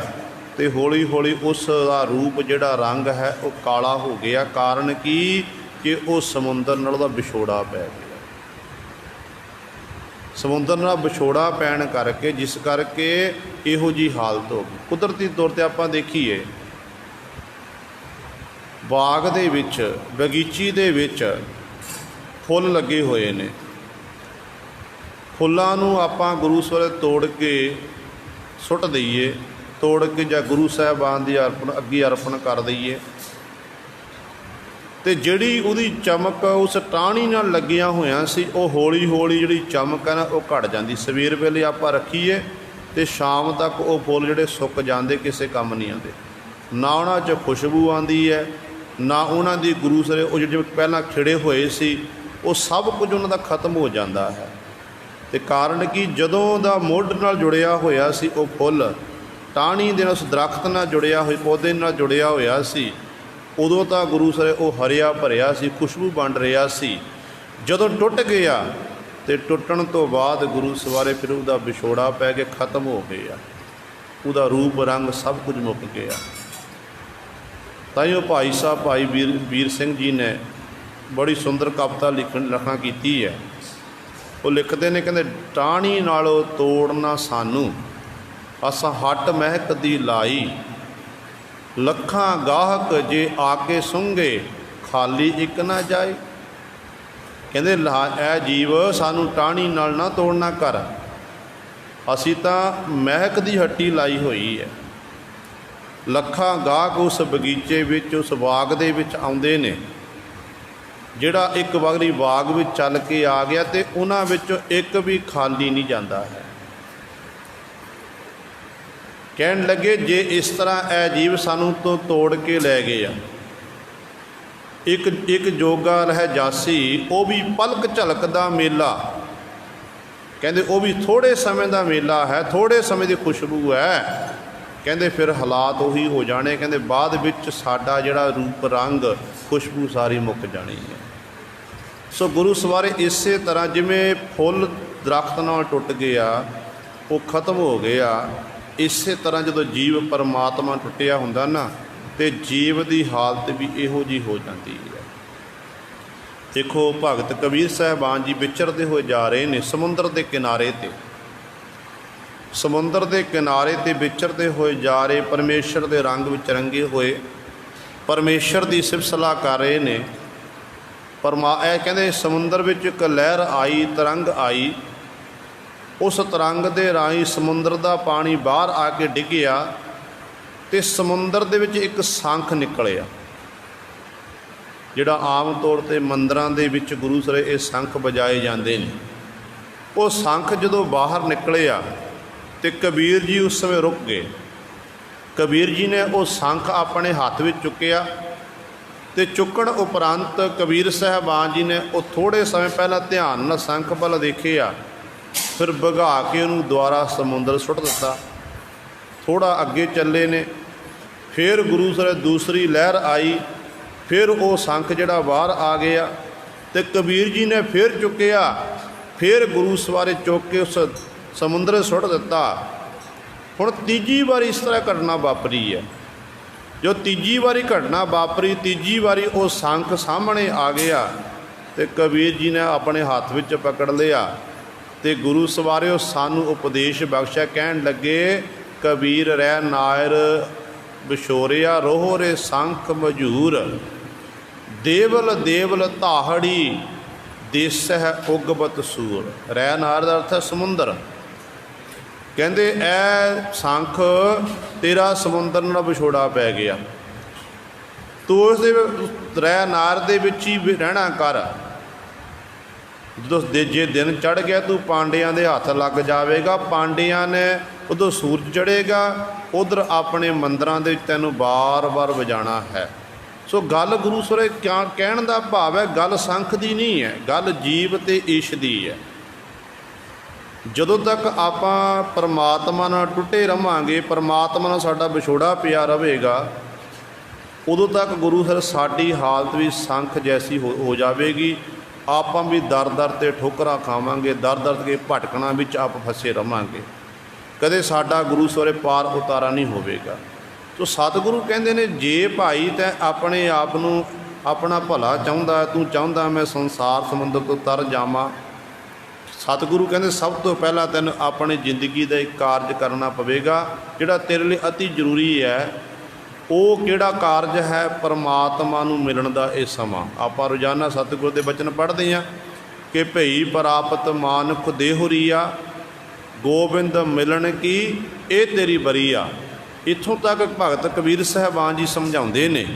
ਅਤੇ ਹੌਲੀ ਹੌਲੀ ਉਸ ਦਾ ਰੂਪ ਜਿਹੜਾ ਰੰਗ ਹੈ ਉਹ ਕਾਲਾ ਹੋ ਗਿਆ। ਕਾਰਨ ਕੀ? ਕਿ ਉਹ ਸਮੁੰਦਰ ਨਾਲ ਉਹਦਾ ਵਿਛੋੜਾ ਪੈ ਗਿਆ। ਸਮੁੰਦਰ ਨਾਲ ਵਿਛੋੜਾ ਪੈਣ ਕਰਕੇ, ਜਿਸ ਕਰਕੇ ਇਹੋ ਜਿਹੀ ਹਾਲਤ ਹੋ ਗਈ। ਕੁਦਰਤੀ ਤੌਰ 'ਤੇ ਆਪਾਂ ਦੇਖੀਏ, ਬਾਗ ਦੇ ਵਿੱਚ, ਬਗੀਚੀ ਦੇ ਵਿੱਚ ਫੁੱਲ ਲੱਗੇ ਹੋਏ ਨੇ। ਫੁੱਲਾਂ ਨੂੰ ਆਪਾਂ ਗੁਰੂ ਸਵਾਰੇ ਤੋੜ ਕੇ ਸੁੱਟ ਦਈਏ, ਤੋੜ ਕੇ ਜਾਂ ਗੁਰੂ ਸਾਹਿਬਾਨ ਦੀ ਅੱਗੇ ਅਰਪਣ ਕਰ ਦਈਏ, ਅਤੇ ਜਿਹੜੀ ਉਹਦੀ ਚਮਕ ਉਸ ਟਾਹਣੀ ਨਾਲ ਲੱਗੀਆਂ ਹੋਈਆਂ ਸੀ, ਉਹ ਹੌਲੀ ਹੌਲੀ ਜਿਹੜੀ ਚਮਕ ਹੈ ਨਾ ਉਹ ਘਟ ਜਾਂਦੀ। ਸਵੇਰ ਵੇਲੇ ਆਪਾਂ ਰੱਖੀਏ ਅਤੇ ਸ਼ਾਮ ਤੱਕ ਉਹ ਫੁੱਲ ਜਿਹੜੇ ਸੁੱਕ ਜਾਂਦੇ, ਕਿਸੇ ਕੰਮ ਨਹੀਂ ਆਉਂਦੇ। ਨਾ ਉਹਨਾਂ 'ਚ ਖੁਸ਼ਬੂ ਆਉਂਦੀ ਹੈ, ਨਾ ਉਹਨਾਂ ਦੀ ਗੁਰੂ ਸਰੇ ਉਹ ਜਿਹੜੇ ਪਹਿਲਾਂ ਖਿੜੇ ਹੋਏ ਸੀ, ਉਹ ਸਭ ਕੁਝ ਉਹਨਾਂ ਦਾ ਖਤਮ ਹੋ ਜਾਂਦਾ ਹੈ। ਅਤੇ ਕਾਰਨ ਕੀ? ਜਦੋਂ ਦਾ ਮੁੱਢ ਨਾਲ ਜੁੜਿਆ ਹੋਇਆ ਸੀ ਉਹ ਫੁੱਲ, ਟਾਹਣੀ ਦੇ ਨਾਲ, ਉਸ ਦਰੱਖਤ ਨਾਲ ਜੁੜਿਆ ਹੋਇਆ, ਪੌਦੇ ਨਾਲ ਜੁੜਿਆ ਹੋਇਆ ਸੀ, ਉਦੋਂ ਤਾਂ ਗੁਰੂ ਸਰੇ ਉਹ ਹਰਿਆ ਭਰਿਆ ਸੀ, ਖੁਸ਼ਬੂ ਵੰਡ ਰਿਹਾ ਸੀ। ਜਦੋਂ ਟੁੱਟ ਗਿਆ ਅਤੇ ਟੁੱਟਣ ਤੋਂ ਬਾਅਦ ਗੁਰੂ ਸਵਾਰੇ ਫਿਰ ਉਹਦਾ ਵਿਛੋੜਾ ਪੈ ਕੇ ਖਤਮ ਹੋ ਗਿਆ, ਉਹਦਾ ਰੂਪ ਰੰਗ ਸਭ ਕੁਝ ਮੁੱਕ ਗਿਆ। ਤਾਂ ਹੀ ਉਹ ਭਾਈ ਸਾਹਿਬ, ਭਾਈ ਵੀਰ ਸਿੰਘ ਜੀ ਨੇ ਬੜੀ ਸੁੰਦਰ ਕਵਿਤਾ ਲਿਖਾਂ ਕੀਤੀ ਹੈ। ਉਹ ਲਿਖਦੇ ਨੇ, ਕਹਿੰਦੇ, ਟਾਹਣੀ ਨਾਲੋਂ ਤੋੜਨਾ ਸਾਨੂੰ, ਅਸਾਂ ਹੱਟ ਮਹਿਕ ਦੀ ਲਾਈ, ਲੱਖਾਂ ਗਾਹਕ ਜੇ ਆ ਕੇ ਸੁੰਘੇ, ਖਾਲੀ ਇੱਕ ਨਾ ਜਾਏ। ਕਹਿੰਦੇ ਇਹ ਜੀਵ ਸਾਨੂੰ ਟਾਹਣੀ ਨਾਲ ਨਾ ਤੋੜਨਾ ਕਰ, ਅਸੀਂ ਤਾਂ ਮਹਿਕ ਦੀ ਹੱਟੀ ਲਾਈ ਹੋਈ ਹੈ। ਲੱਖਾਂ ਗਾਹਕ ਉਸ ਬਗੀਚੇ ਵਿੱਚ, ਉਸ ਬਾਗ ਦੇ ਵਿੱਚ ਆਉਂਦੇ ਨੇ। ਜਿਹੜਾ ਇੱਕ ਵਾਰੀ ਬਾਗ ਵਿੱਚ ਚੱਲ ਕੇ ਆ ਗਿਆ ਅਤੇ ਉਹਨਾਂ ਵਿੱਚੋਂ ਇੱਕ ਵੀ ਖਾਲੀ ਨਹੀਂ ਜਾਂਦਾ ਹੈ। ਕਹਿਣ ਲੱਗੇ, ਜੇ ਇਸ ਤਰ੍ਹਾਂ ਇਹ ਜੀਵ ਸਾਨੂੰ ਤੋਂ ਤੋੜ ਕੇ ਲੈ ਗਏ ਆ, ਇੱਕ ਜੋਗਾ ਰਹਿ ਜਾਸੀ, ਉਹ ਵੀ ਪਲਕ ਝਲਕ ਦਾ ਮੇਲਾ। ਕਹਿੰਦੇ ਉਹ ਵੀ ਥੋੜ੍ਹੇ ਸਮੇਂ ਦਾ ਮੇਲਾ ਹੈ, ਥੋੜ੍ਹੇ ਸਮੇਂ ਦੀ ਖੁਸ਼ਬੂ ਹੈ। ਕਹਿੰਦੇ ਫਿਰ ਹਾਲਾਤ ਉਹੀ ਹੋ ਜਾਣੇ। ਕਹਿੰਦੇ ਬਾਅਦ ਵਿੱਚ ਸਾਡਾ ਜਿਹੜਾ ਰੂਪ ਰੰਗ, ਖੁਸ਼ਬੂ ਸਾਰੀ ਮੁੱਕ ਜਾਣੀ ਹੈ। ਸੋ ਗੁਰੂ ਸਵਾਰੇ ਇਸੇ ਤਰ੍ਹਾਂ ਜਿਵੇਂ ਫੁੱਲ ਦਰੱਖਤ ਨਾਲ ਟੁੱਟ ਗਿਆ, ਉਹ ਖਤਮ ਹੋ ਗਿਆ, ਇਸੇ ਤਰ੍ਹਾਂ ਜਦੋਂ ਜੀਵ ਪਰਮਾਤਮਾ ਟੁੱਟਿਆ ਹੁੰਦਾ ਨਾ, ਅਤੇ ਜੀਵ ਦੀ ਹਾਲਤ ਵੀ ਇਹੋ ਜਿਹੀ ਹੋ ਜਾਂਦੀ ਹੈ। ਦੇਖੋ, ਭਗਤ ਕਬੀਰ ਸਾਹਿਬਾਨ ਜੀ ਵਿਚਰਦੇ ਹੋਏ ਜਾ ਰਹੇ ਨੇ ਸਮੁੰਦਰ ਦੇ ਕਿਨਾਰੇ 'ਤੇ, ਸਮੁੰਦਰ ਦੇ ਕਿਨਾਰੇ 'ਤੇ ਵਿਚਰਦੇ ਹੋਏ ਜਾ ਰਹੇ, ਪਰਮੇਸ਼ਰ ਦੇ ਰੰਗ ਵਿੱਚ ਰੰਗੇ ਹੋਏ, ਪਰਮੇਸ਼ਰ ਦੀ ਸਿਫਤ ਸਲਾਹ ਕਰ ਰਹੇ ਨੇ। ਇਹ ਕਹਿੰਦੇ ਸਮੁੰਦਰ ਵਿੱਚ ਇੱਕ ਲਹਿਰ ਆਈ, ਤਰੰਗ ਆਈ, ਉਸ ਤਰੰਗ ਦੇ ਰਾਹੀਂ ਸਮੁੰਦਰ ਦਾ ਪਾਣੀ ਬਾਹਰ ਆ ਕੇ ਡਿੱਗਿਆ, ਤੇ ਸਮੁੰਦਰ ਦੇ ਵਿੱਚ ਇੱਕ ਸ਼ੰਖ ਨਿਕਲਿਆ, ਜਿਹੜਾ ਆਮ ਤੌਰ 'ਤੇ ਮੰਦਰਾਂ ਦੇ ਵਿੱਚ ਗੁਰੂ ਸਰੇ ਇਹ ਸ਼ੰਖ ਵਜਾਏ ਜਾਂਦੇ ਨੇ। ਉਹ ਸ਼ੰਖ ਜਦੋਂ ਬਾਹਰ ਨਿਕਲਿਆ ਤੇ ਕਬੀਰ ਜੀ ਉਸ ਸਮੇਂ ਰੁਕ ਗਏ। ਕਬੀਰ ਜੀ ਨੇ ਉਹ ਸ਼ੰਖ ਆਪਣੇ ਹੱਥ ਵਿੱਚ ਚੁੱਕਿਆ ਤੇ ਚੁੱਕਣ ਉਪਰੰਤ ਕਬੀਰ ਸਾਹਿਬਾਨ ਜੀ ਨੇ ਉਹ ਥੋੜ੍ਹੇ ਸਮੇਂ ਪਹਿਲਾਂ ਧਿਆਨ ਨਾਲ ਸ਼ੰਖ ਵੱਲ ਦੇਖਿਆ, ਫਿਰ ਵਗਾ ਕੇ ਉਹਨੂੰ ਦੁਬਾਰਾ ਸਮੁੰਦਰ ਸੁੱਟ ਦਿੱਤਾ। ਥੋੜ੍ਹਾ ਅੱਗੇ ਚੱਲੇ ਨੇ, ਫਿਰ ਗੁਰੂ ਸਰ ਦੂਸਰੀ ਲਹਿਰ ਆਈ, ਫਿਰ ਉਹ ਸ਼ੰਖ ਜਿਹੜਾ ਬਾਹਰ ਆ ਗਿਆ ਤੇ ਕਬੀਰ ਜੀ ਨੇ ਫਿਰ ਚੁੱਕਿਆ, ਫਿਰ ਗੁਰੂ ਸਵਾਰੇ ਚੁੱਕ ਕੇ ਉਸ ਸਮੁੰਦਰ ਸੁੱਟ ਦਿੱਤਾ। ਹੁਣ ਤੀਜੀ ਵਾਰੀ ਇਸ ਤਰ੍ਹਾਂ ਘਟਨਾ ਵਾਪਰੀ ਹੈ। ਜੋ ਤੀਜੀ ਵਾਰੀ ਘਟਨਾ ਵਾਪਰੀ, ਤੀਜੀ ਵਾਰੀ ਉਹ ਸ਼ੰਖ ਸਾਹਮਣੇ ਆ ਗਿਆ ਤੇ ਕਬੀਰ ਜੀ ਨੇ ਆਪਣੇ ਹੱਥ ਵਿੱਚ ਪਕੜ ਲਿਆ ਤੇ ਗੁਰੂ ਸਵਾਰਿਓ ਸਾਨੂੰ ਉਪਦੇਸ਼ ਬਖਸ਼ਿਆ। ਕਹਿਣ ਲੱਗੇ, ਕਬੀਰ ਰਹਿ ਨਾਇਰ ਵਿਛੋਰਿਆ ਰੋਹਰੇ ਸ਼ੰਖ ਮਝੂਰ, ਦੇਵਲ ਦੇਵਲ ਧਾਹੜੀ ਦੇਸਹਿ ਉਗਬਤ ਸੂਰ। ਰਹਿ ਨਾਇਰ ਦਾ ਅਰਥ ਹੈ ਸਮੁੰਦਰ। ਕਹਿੰਦੇ ਇਹ ਸ਼ੰਖ ਤੇਰਾ ਸਮੁੰਦਰ ਨਾਲ ਵਿਛੋੜਾ ਪੈ ਗਿਆ, ਤੂੰ ਉਸ ਦੇ ਰਹਿ ਨਾਇਰ ਦੇ ਵਿੱਚ ਹੀ ਰਹਿਣਾ ਕਰ। ਜਦੋਂ ਜੇ ਦਿਨ ਚੜ੍ਹ ਗਿਆ ਤੂੰ ਪਾਂਡਿਆਂ ਦੇ ਹੱਥ ਲੱਗ ਜਾਵੇਗਾ, ਪਾਂਡਿਆਂ ਨੇ ਉਦੋਂ ਸੂਰਜ ਚੜ੍ਹੇਗਾ, ਉਧਰ ਆਪਣੇ ਮੰਦਰਾਂ ਦੇ ਵਿੱਚ ਤੈਨੂੰ ਵਾਰ-ਵਾਰ ਵਜਾਣਾ ਹੈ। ਸੋ ਗੱਲ ਗੁਰੂ ਸਰੇ ਕਿਆ ਕਹਿਣ ਦਾ ਭਾਵ ਹੈ, ਗੱਲ ਸ਼ੰਖ ਦੀ ਨਹੀਂ ਹੈ, ਗੱਲ ਜੀਵ ਅਤੇ ਈਸ਼ ਦੀ ਹੈ। ਜਦੋਂ ਤੱਕ ਆਪਾਂ ਪਰਮਾਤਮਾ ਨਾਲ ਟੁੱਟੇ ਰਹਾਂਗੇ, ਪਰਮਾਤਮਾ ਨਾਲ ਸਾਡਾ ਵਿਛੋੜਾ ਪਿਆ ਰਹੇਗਾ, ਉਦੋਂ ਤੱਕ ਗੁਰੂ ਸਰ ਸਾਡੀ ਹਾਲਤ ਵੀ ਸ਼ੰਖ ਜੈਸੀ ਹੋ ਜਾਵੇਗੀ। ਆਪਾਂ ਵੀ ਦਰ ਦਰ 'ਤੇ ਠੋਕਰਾਂ ਖਾਵਾਂਗੇ, ਦਰ ਦਰ 'ਤੇ ਭਟਕਣਾ ਵਿੱਚ ਆਪ ਫਸੇ ਰਹਾਂਗੇ, ਕਦੇ ਸਾਡਾ ਗੁਰੂ ਸਵੇਰੇ ਪਾਰ ਉਤਾਰਾ ਨਹੀਂ ਹੋਵੇਗਾ। ਸੋ ਸਤਿਗੁਰੂ ਕਹਿੰਦੇ ਨੇ, ਜੇ ਭਾਈ ਤੈਂ ਆਪਣੇ ਆਪ ਨੂੰ ਆਪਣਾ ਭਲਾ ਚਾਹੁੰਦਾ, ਤੂੰ ਚਾਹੁੰਦਾ ਮੈਂ ਸੰਸਾਰ ਸਮੁੰਦਰ ਤੋਂ ਤਰ ਜਾਵਾਂ, ਸਤਿਗੁਰੂ ਕਹਿੰਦੇ ਸਭ ਤੋਂ ਪਹਿਲਾਂ ਤੈਨੂੰ ਆਪਣੀ ਜ਼ਿੰਦਗੀ ਦਾ ਇੱਕ ਕਾਰਜ ਕਰਨਾ ਪਵੇਗਾ, ਜਿਹੜਾ ਤੇਰੇ ਲਈ ਅਤੀ ਜ਼ਰੂਰੀ ਹੈ। ਉਹ ਕਿਹੜਾ ਕਾਰਜ ਹੈ? ਪਰਮਾਤਮਾ ਨੂੰ ਮਿਲਣ ਦਾ ਇਹ ਸਮਾਂ। ਆਪਾਂ ਰੋਜ਼ਾਨਾ ਸਤਿਗੁਰੂ ਦੇ ਬਚਨ ਪੜ੍ਹਦੇ ਹਾਂ ਕਿ ਭਈ ਪ੍ਰਾਪਤ ਮਾਨੁਖ ਦੇਹੁਰੀਆ, ਗੋਬਿੰਦ ਮਿਲਣ ਕੀ ਇਹ ਤੇਰੀ ਬਰੀਆ। ਇੱਥੋਂ ਤੱਕ ਭਗਤ ਕਬੀਰ ਸਾਹਿਬਾਨ ਜੀ ਸਮਝਾਉਂਦੇ ਨੇ,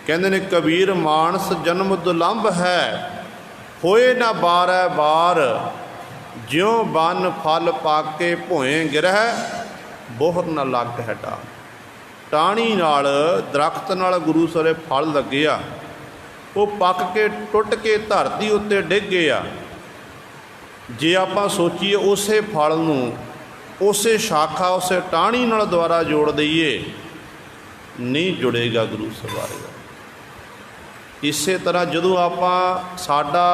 ਕਹਿੰਦੇ ਨੇ, ਕਬੀਰ ਮਾਨਸ ਜਨਮ ਦੁਲੰਭ ਹੈ, ਹੋਏ ਨਾ ਬਾਰੈ ਬਾਰ, ਜਿਉਂ ਬਨ ਫਲ ਪਾਕੇ ਭੋਏ ਗਿਰਹਿ, ਬੋਹਰ ਨਾ ਲੱਗ ਹੈ ਡਾਰ। ਟਾਹਣੀ ਨਾਲ, ਦਰਖਤ ਨਾਲ ਗੁਰੂ ਸਰੇ ਫਲ ਲੱਗਿਆ, ਉਹ ਪੱਕ ਕੇ ਟੁੱਟ ਕੇ ਧਰਤੀ ਉੱਤੇ ਡਿੱਗ ਗਿਆ। ਜੇ ਆਪਾਂ ਸੋਚੀਏ ਉਸੇ ਫਲ ਨੂੰ, ਉਸੇ ਸ਼ਾਖਾ, ਉਸੇ ਟਾਹਣੀ ਨਾਲ ਦੁਆਰਾ ਜੋੜ ਦਈਏ, ਨਹੀਂ ਜੁੜੇਗਾ ਗੁਰੂ ਸਵਾਰੇ ਦਾ। ਇਸੇ ਤਰ੍ਹਾਂ ਜਦੋਂ ਆਪਾਂ ਸਾਡਾ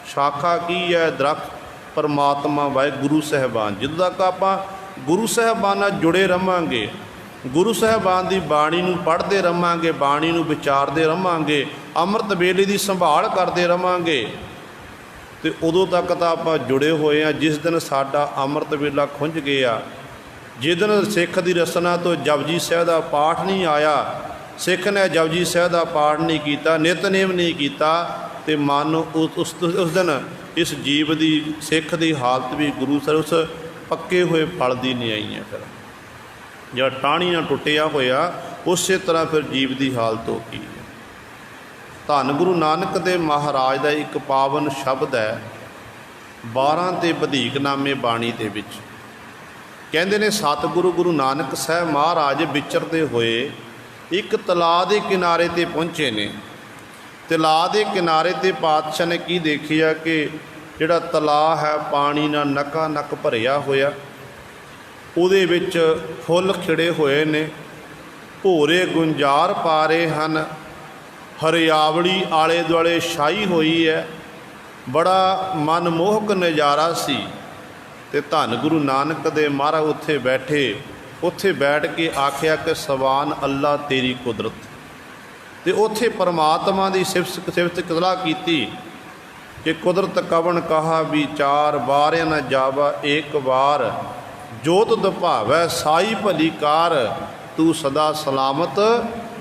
ਸ਼ਾਖਾ ਕੀ ਹੈ? ਦਰਖਤ ਪਰਮਾਤਮਾ ਵਾਹਿਗੁਰੂ ਸਾਹਿਬਾਨ। ਜਦੋਂ ਤੱਕ ਆਪਾਂ ਗੁਰੂ ਸਾਹਿਬਾਨ ਨਾਲ ਜੁੜੇ ਰਹਾਂਗੇ, ਗੁਰੂ ਸਾਹਿਬਾਨ ਦੀ ਬਾਣੀ ਨੂੰ ਪੜ੍ਹਦੇ ਰਹਾਂਗੇ, ਬਾਣੀ ਨੂੰ ਵਿਚਾਰਦੇ ਰਹਾਂਗੇ, ਅੰਮ੍ਰਿਤ ਵੇਲੇ ਦੀ ਸੰਭਾਲ ਕਰਦੇ ਰਹਾਂਗੇ, ਤੇ ਉਦੋਂ ਤੱਕ ਤਾਂ ਆਪਾਂ ਜੁੜੇ ਹੋਏ ਹਾਂ। ਜਿਸ ਦਿਨ ਸਾਡਾ ਅੰਮ੍ਰਿਤ ਵੇਲਾ ਖੁੰਝ ਗਿਆ, ਜਿਸ ਦਿਨ ਸਿੱਖ ਦੀ ਰਸਨਾ ਤੋਂ ਜਪਜੀ ਸਾਹਿਬ ਦਾ ਪਾਠ ਨਹੀਂ ਆਇਆ, ਸਿੱਖ ਨੇ ਜਪਜੀ ਸਾਹਿਬ ਦਾ ਪਾਠ ਨਹੀਂ ਕੀਤਾ, ਨਿਤਨੇਮ ਨਹੀਂ ਕੀਤਾ, ਤੇ ਮਨ ਉਸ ਦਿਨ ਇਸ ਜੀਵ ਦੀ, ਸਿੱਖ ਦੀ ਹਾਲਤ ਵੀ ਗੁਰੂ ਸਰ ਉਸ ਪੱਕੇ ਹੋਏ ਫਲ ਦੀ ਨਹੀਂ ਆਈ ਹੈ। ਫਿਰ ਜਿਹੜਾ ਟਾਹਣੀ ਨਾਲ ਟੁੱਟਿਆ ਹੋਇਆ, ਉਸੇ ਤਰ੍ਹਾਂ ਫਿਰ ਜੀਵ ਦੀ ਹਾਲਤ ਹੋ ਗਈ ਹੈ। ਧੰਨ ਗੁਰੂ ਨਾਨਕ ਦੇਵ ਮਹਾਰਾਜ ਦਾ ਇੱਕ ਪਾਵਨ ਸ਼ਬਦ ਹੈ 12 ਤੇ ਵਧੀਕਨਾਮੇ ਬਾਣੀ ਦੇ ਵਿੱਚ। ਕਹਿੰਦੇ ਨੇ, ਸਤਿਗੁਰੂ ਗੁਰੂ ਨਾਨਕ ਸਾਹਿਬ ਮਹਾਰਾਜ ਵਿਚਰਦੇ ਹੋਏ ਇੱਕ ਤਲਾਅ ਦੇ ਕਿਨਾਰੇ 'ਤੇ ਪਹੁੰਚੇ ਨੇ। ਤਲਾਅ ਦੇ ਕਿਨਾਰੇ 'ਤੇ ਪਾਤਸ਼ਾਹ ਨੇ ਕੀ ਦੇਖਿਆ ਕਿ ਜਿਹੜਾ ਤਲਾਅ ਹੈ ਪਾਣੀ ਨਾਲ ਨਕਾ ਨਕ ਭਰਿਆ ਹੋਇਆ, ਉਹਦੇ ਵਿੱਚ ਫੁੱਲ ਖਿੜੇ ਹੋਏ ਨੇ, ਭੋਰੇ ਗੁੰਜਾਰ ਪਾ ਰਹੇ ਹਨ, ਹਰਿਆਵਲੀ ਆਲੇ ਦੁਆਲੇ ਛਾਈ ਹੋਈ ਹੈ, ਬੜਾ ਮਨਮੋਹਕ ਨਜ਼ਾਰਾ ਸੀ। ਤੇ ਧੰਨ ਗੁਰੂ ਨਾਨਕ ਦੇ ਮਹਾਰਾਜ ਉੱਥੇ ਬੈਠੇ, ਉੱਥੇ ਬੈਠ ਕੇ ਆਖਿਆ ਕਿ ਸਵਾਨ ਅੱਲਾ ਤੇਰੀ ਕੁਦਰਤ, ਤੇ ਉੱਥੇ ਪਰਮਾਤਮਾ ਦੀ ਸਿਫਤ ਕਤਲਾ ਕੀਤੀ ਕਿ ਕੁਦਰਤ ਕਵਣ ਕਹਾ ਵਿਚਾਰ, ਬਾਰਿਆ ਨਾ ਜਾਵਾ ਏਕ ਵਾਰ, ਜੋਤ ਦੁਭਾਵੈ ਸਾਈ ਭਲੀ ਕਾਰ, ਤੂੰ ਸਦਾ ਸਲਾਮਤ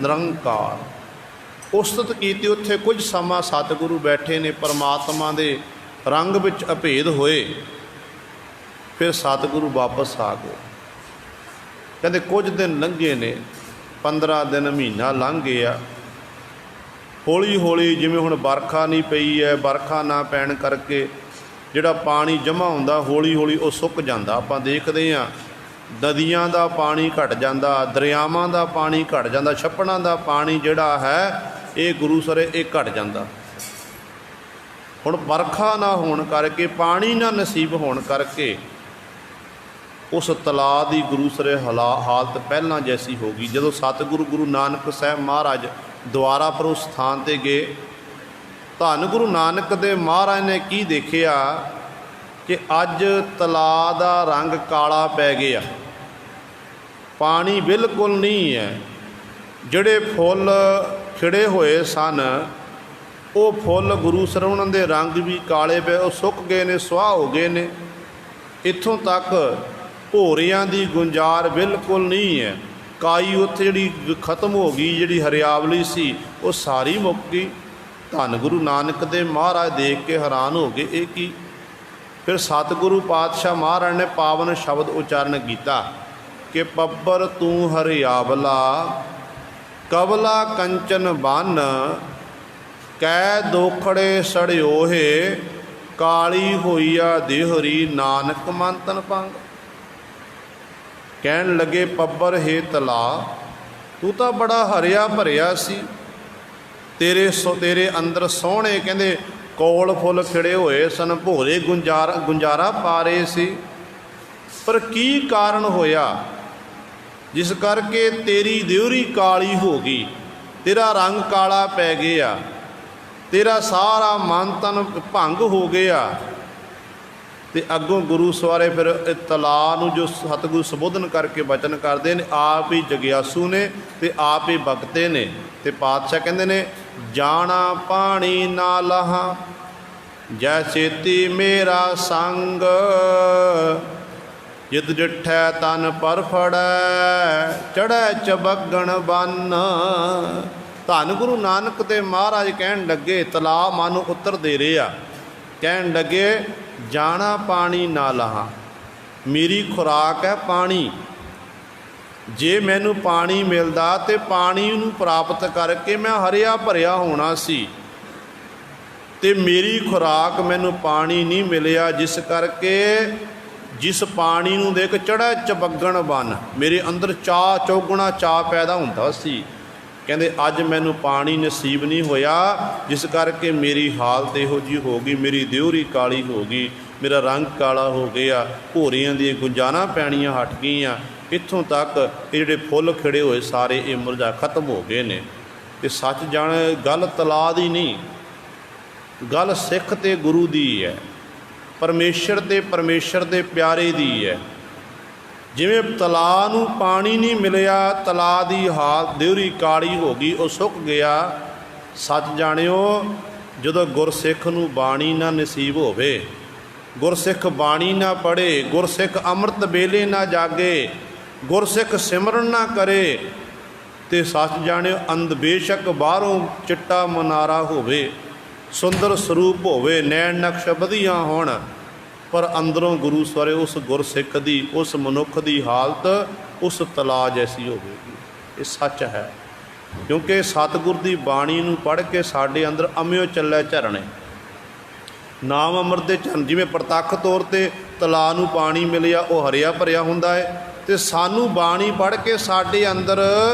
ਨਿਰੰਕਾਰ। ਉਸਤਤ ਕੀਤੀ। ਉੱਥੇ ਕੁਝ ਸਮਾਂ ਸਤਿਗੁਰੂ ਬੈਠੇ ਨੇ, ਪਰਮਾਤਮਾ ਦੇ ਰੰਗ ਵਿੱਚ ਅਭੇਦ ਹੋਏ। ਫਿਰ ਸਤਿਗੁਰੂ ਵਾਪਸ ਆ ਗਏ। कहते कुछ दिन लंघे ने, 15 दिन महीना लंघ गया। हौली हौली जिवें हुण बरखा नहीं पई है, बरखा ना पैण करके ਜਿਹੜਾ ਪਾਣੀ ਜਮ੍ਹਾਂ ਹੁੰਦਾ ਹੌਲੀ ਹੌਲੀ ਉਹ ਸੁੱਕ ਜਾਂਦਾ। ਆਪਾਂ ਦੇਖਦੇ ਹਾਂ ਨਦੀਆਂ ਦਾ ਪਾਣੀ ਘਟ ਜਾਂਦਾ, ਦਰਿਆਵਾਂ ਦਾ ਪਾਣੀ ਘਟ ਜਾਂਦਾ, ਛੱਪੜਾਂ ਦਾ ਪਾਣੀ ਜਿਹੜਾ ਹੈ ਇਹ ਗੁਰੂ ਸਰੇ ਇਹ ਘਟ ਜਾਂਦਾ। ਹੁਣ ਵਰਖਾ ਨਾ ਹੋਣ ਕਰਕੇ, ਪਾਣੀ ਨਾ ਨਸੀਬ ਹੋਣ ਕਰਕੇ ਉਸ ਤਲਾਅ ਦੀ ਗੁਰੂ ਸਰੇ ਹਾਲਤ ਪਹਿਲਾਂ ਜੈਸੀ ਹੋ ਗਈ। ਜਦੋਂ ਸਤਿਗੁਰੂ ਗੁਰੂ ਨਾਨਕ ਸਾਹਿਬ ਮਹਾਰਾਜ ਦੁਆਰਾ ਪਰ ਉਸ ਸਥਾਨ 'ਤੇ ਗਏ, ਧੰਨ ਗੁਰੂ ਨਾਨਕ ਦੇ ਮਹਾਰਾਜ ਨੇ ਕੀ ਦੇਖਿਆ ਕਿ ਅੱਜ ਤਲਾਅ ਦਾ ਰੰਗ ਕਾਲਾ ਪੈ ਗਿਆ, ਪਾਣੀ ਬਿਲਕੁਲ ਨਹੀਂ ਹੈ। ਜਿਹੜੇ ਫੁੱਲ ਖਿੜੇ ਹੋਏ ਸਨ ਉਹ ਫੁੱਲ ਗੁਰੂ ਸਰਵਣ ਦੇ ਰੰਗ ਵੀ ਕਾਲੇ ਪਏ, ਉਹ ਸੁੱਕ ਗਏ ਨੇ, ਸੁਆਹ ਹੋ ਗਏ ਨੇ। ਇੱਥੋਂ ਤੱਕ ਭੋਰਿਆਂ ਦੀ ਗੁੰਜਾਰ ਬਿਲਕੁਲ ਨਹੀਂ ਹੈ। ਕਾਈ ਉੱਥੇ ਜਿਹੜੀ ਖਤਮ ਹੋ ਗਈ, ਜਿਹੜੀ ਹਰਿਆਵਲੀ ਸੀ ਉਹ ਸਾਰੀ ਮੁੱਕ ਗਈ। ਧੰਨ ਗੁਰੂ ਨਾਨਕ ਦੇ ਮਹਾਰਾਜ ਦੇਖ ਕੇ ਹੈਰਾਨ ਹੋ ਗਏ, ਇਹ ਕੀ। ਫਿਰ ਸਤਿਗੁਰੂ ਪਾਤਸ਼ਾਹ ਮਹਾਰਾਜ ਨੇ ਪਾਵਨ ਸ਼ਬਦ ਉਚਾਰਨ ਕੀਤਾ ਕਿ ਪੱਬਰ ਤੂੰ ਹਰਿਆਵਲਾ, ਕਵਲਾ ਕੰਚਨ ਬੰਨ, ਕੈ ਦੋਖੜੇ ਸੜਿਓਹੇ, ਕਾਲੀ ਹੋਈਆ ਦੇਹਰੀ, ਨਾਨਕ ਮਨ ਤਨ ਭੰਗ। ਕਹਿਣ ਲੱਗੇ ਪੱਬਰ ਹੈ ਤਲਾ, ਤੂੰ ਤਾਂ ਬੜਾ ਹਰਿਆ ਭਰਿਆ ਸੀ, ਤੇਰੇ ਅੰਦਰ ਸੋਹਣੇ ਕਹਿੰਦੇ ਕੋਲ ਫੁੱਲ ਖਿੜੇ ਹੋਏ ਸਨ, ਭੋਰੇ ਗੁੰਜਾਰਾ ਪਾ ਰਹੇ ਸੀ। ਪਰ ਕੀ ਕਾਰਨ ਹੋਇਆ ਜਿਸ ਕਰਕੇ ਤੇਰੀ ਦਿਉਰੀ ਕਾਲੀ ਹੋ ਗਈ, ਤੇਰਾ ਰੰਗ ਕਾਲਾ ਪੈ ਗਿਆ, ਤੇਰਾ ਸਾਰਾ ਮਨ ਤਨ ਭੰਗ ਹੋ ਗਿਆ। ਤੇ ਅੱਗੋਂ ਗੁਰੂ ਸਵਾਰੇ ਫਿਰ ਤਲਾਅ ਨੂੰ ਜੋ ਸਤਿਗੁਰੂ ਸੰਬੋਧਨ ਕਰਕੇ ਬਚਨ ਕਰਦੇ ਨੇ, ਆਪ ਹੀ ਜਗਿਆਸੂ ਨੇ ਤੇ ਆਪ ਹੀ ਬਖਤੇ ਨੇ। ਤੇ ਪਾਤਸ਼ਾਹ ਕਹਿੰਦੇ ਨੇ ਜਾਣਾ ਪਾਣੀ ਨਾ ਲਹਾ, ਜੈ ਚੇਤੀ ਮੇਰਾ ਸੰਗ, ਜਿਤ ਡਿਠੈ ਤਨ ਪਰ ਫੜੈ, ਚੜ੍ਹੈ ਚਬੱਗਣ ਬੰਨ। ਧੰਨ ਗੁਰੂ ਨਾਨਕ ਦੇ ਮਹਾਰਾਜ ਕਹਿਣ ਲੱਗੇ, ਤਲਾਅ ਮਨ ਨੂੰ ਉੱਤਰ ਦੇ ਰਹੇ ਆ, ਕਹਿਣ ਲੱਗੇ ਜਾਣਾ ਪਾਣੀ ਨਾ ਲਹਾ, ਮੇਰੀ ਖੁਰਾਕ ਹੈ ਪਾਣੀ। ਜੇ ਮੈਨੂੰ ਪਾਣੀ ਮਿਲਦਾ ਤੇ ਪਾਣੀ ਨੂੰ ਪ੍ਰਾਪਤ ਕਰਕੇ ਮੈਂ ਹਰਿਆ ਭਰਿਆ ਹੋਣਾ ਸੀ, ਤੇ ਮੇਰੀ ਖੁਰਾਕ ਮੈਨੂੰ ਪਾਣੀ ਨਹੀਂ ਮਿਲਿਆ, ਜਿਸ ਕਰਕੇ ਜਿਸ ਪਾਣੀ ਨੂੰ ਦੇਖ ਚੜ੍ਹੈ ਚਬੱਗਣ ਬੰਨ, ਮੇਰੇ ਅੰਦਰ ਚਾਅ ਚੌਗੁਣਾ ਚਾਅ ਪੈਦਾ ਹੁੰਦਾ ਸੀ। ਕਹਿੰਦੇ ਅੱਜ ਮੈਨੂੰ ਪਾਣੀ ਨਸੀਬ ਨਹੀਂ ਹੋਇਆ, ਜਿਸ ਕਰਕੇ ਮੇਰੀ ਹਾਲਤ ਇਹੋ ਜਿਹੀ ਹੋ ਗਈ, ਮੇਰੀ ਦਿਉਰੀ ਕਾਲੀ ਹੋ ਗਈ, ਮੇਰਾ ਰੰਗ ਕਾਲਾ ਹੋ ਗਿਆ, ਭੋਰੀਆਂ ਦੀਆਂ ਗੁੰਜਾਰਾਂ ਪੈਣੀਆਂ ਹਟ ਗਈਆਂ। ਇੱਥੋਂ ਤੱਕ ਇਹ ਜਿਹੜੇ ਫੁੱਲ ਖਿੜੇ ਹੋਏ ਸਾਰੇ ਇਹ ਮੁਰਝਾ ਖਤਮ ਹੋ ਗਏ ਨੇ। ਤੇ ਸੱਚ ਜਾਣ ਗੱਲ ਤਲਾਅ ਦੀ ਨਹੀਂ, ਗੱਲ ਸਿੱਖ ਤੇ ਗੁਰੂ ਦੀ ਹੈ, ਪਰਮੇਸ਼ਰ ਤੇ ਪਰਮੇਸ਼ਰ ਦੇ ਪਿਆਰੇ ਦੀ ਹੈ। ਜਿਵੇਂ ਤਲਾਅ ਨੂੰ ਪਾਣੀ ਨਹੀਂ ਮਿਲਿਆ, ਤਲਾਅ ਦੀ ਹਾਲਤ ਦਿਉਰੀ ਕਾਲੀ ਹੋ ਗਈ, ਉਹ ਸੁੱਕ ਗਿਆ। ਸੱਚ ਜਾਣਿਓ, ਜਦੋਂ ਗੁਰਸਿੱਖ ਨੂੰ ਬਾਣੀ ਨਾ ਨਸੀਬ ਹੋਵੇ, ਗੁਰਸਿੱਖ ਬਾਣੀ ਨਾ ਪੜ੍ਹੇ, ਗੁਰਸਿੱਖ ਅੰਮ੍ਰਿਤ ਵੇਲੇ ਨਾ ਜਾਗੇ, ਗੁਰਸਿੱਖ ਸਿਮਰਨ ਨਾ ਕਰੇ, ਤੇ ਸੱਚ ਜਾਣਿਓ ਅੰਧ ਬੇਸ਼ੱਕ ਬਾਹਰੋਂ ਚਿੱਟਾ ਮਨਾਰਾ ਹੋਵੇ, ਸੁੰਦਰ ਸਰੂਪ ਹੋਵੇ, ਨੈਣ ਨਕਸ਼ ਵਧੀਆ ਹੋਣ, ਪਰ ਅੰਦਰੋਂ ਗੁਰੂ ਸਵਾਰੇ ਉਸ ਗੁਰਸਿੱਖ ਦੀ, ਉਸ ਮਨੁੱਖ ਦੀ ਹਾਲਤ ਉਸ ਤਲਾਅ ਜੈਸੀ ਹੋਵੇਗੀ। ਇਹ ਸੱਚ ਹੈ, ਕਿਉਂਕਿ ਸਤਿਗੁਰ ਦੀ ਬਾਣੀ ਨੂੰ ਪੜ੍ਹ ਕੇ ਸਾਡੇ ਅੰਦਰ ਅੰਮਿਓ ਚੱਲੇ ਝਰਨੇ, ਨਾਮ ਅੰਮ੍ਰਿਤ ਦੇ ਝਰਨ। ਜਿਵੇਂ ਪ੍ਰਤੱਖ ਤੌਰ 'ਤੇ ਤਲਾਅ ਨੂੰ ਪਾਣੀ ਮਿਲਿਆ, ਉਹ ਹਰਿਆ ਭਰਿਆ ਹੁੰਦਾ ਹੈ, ਤੇ ਸਾਨੂੰ ਬਾਣੀ ਪੜ੍ਹ ਕੇ ਸਾਡੇ ਅੰਦਰ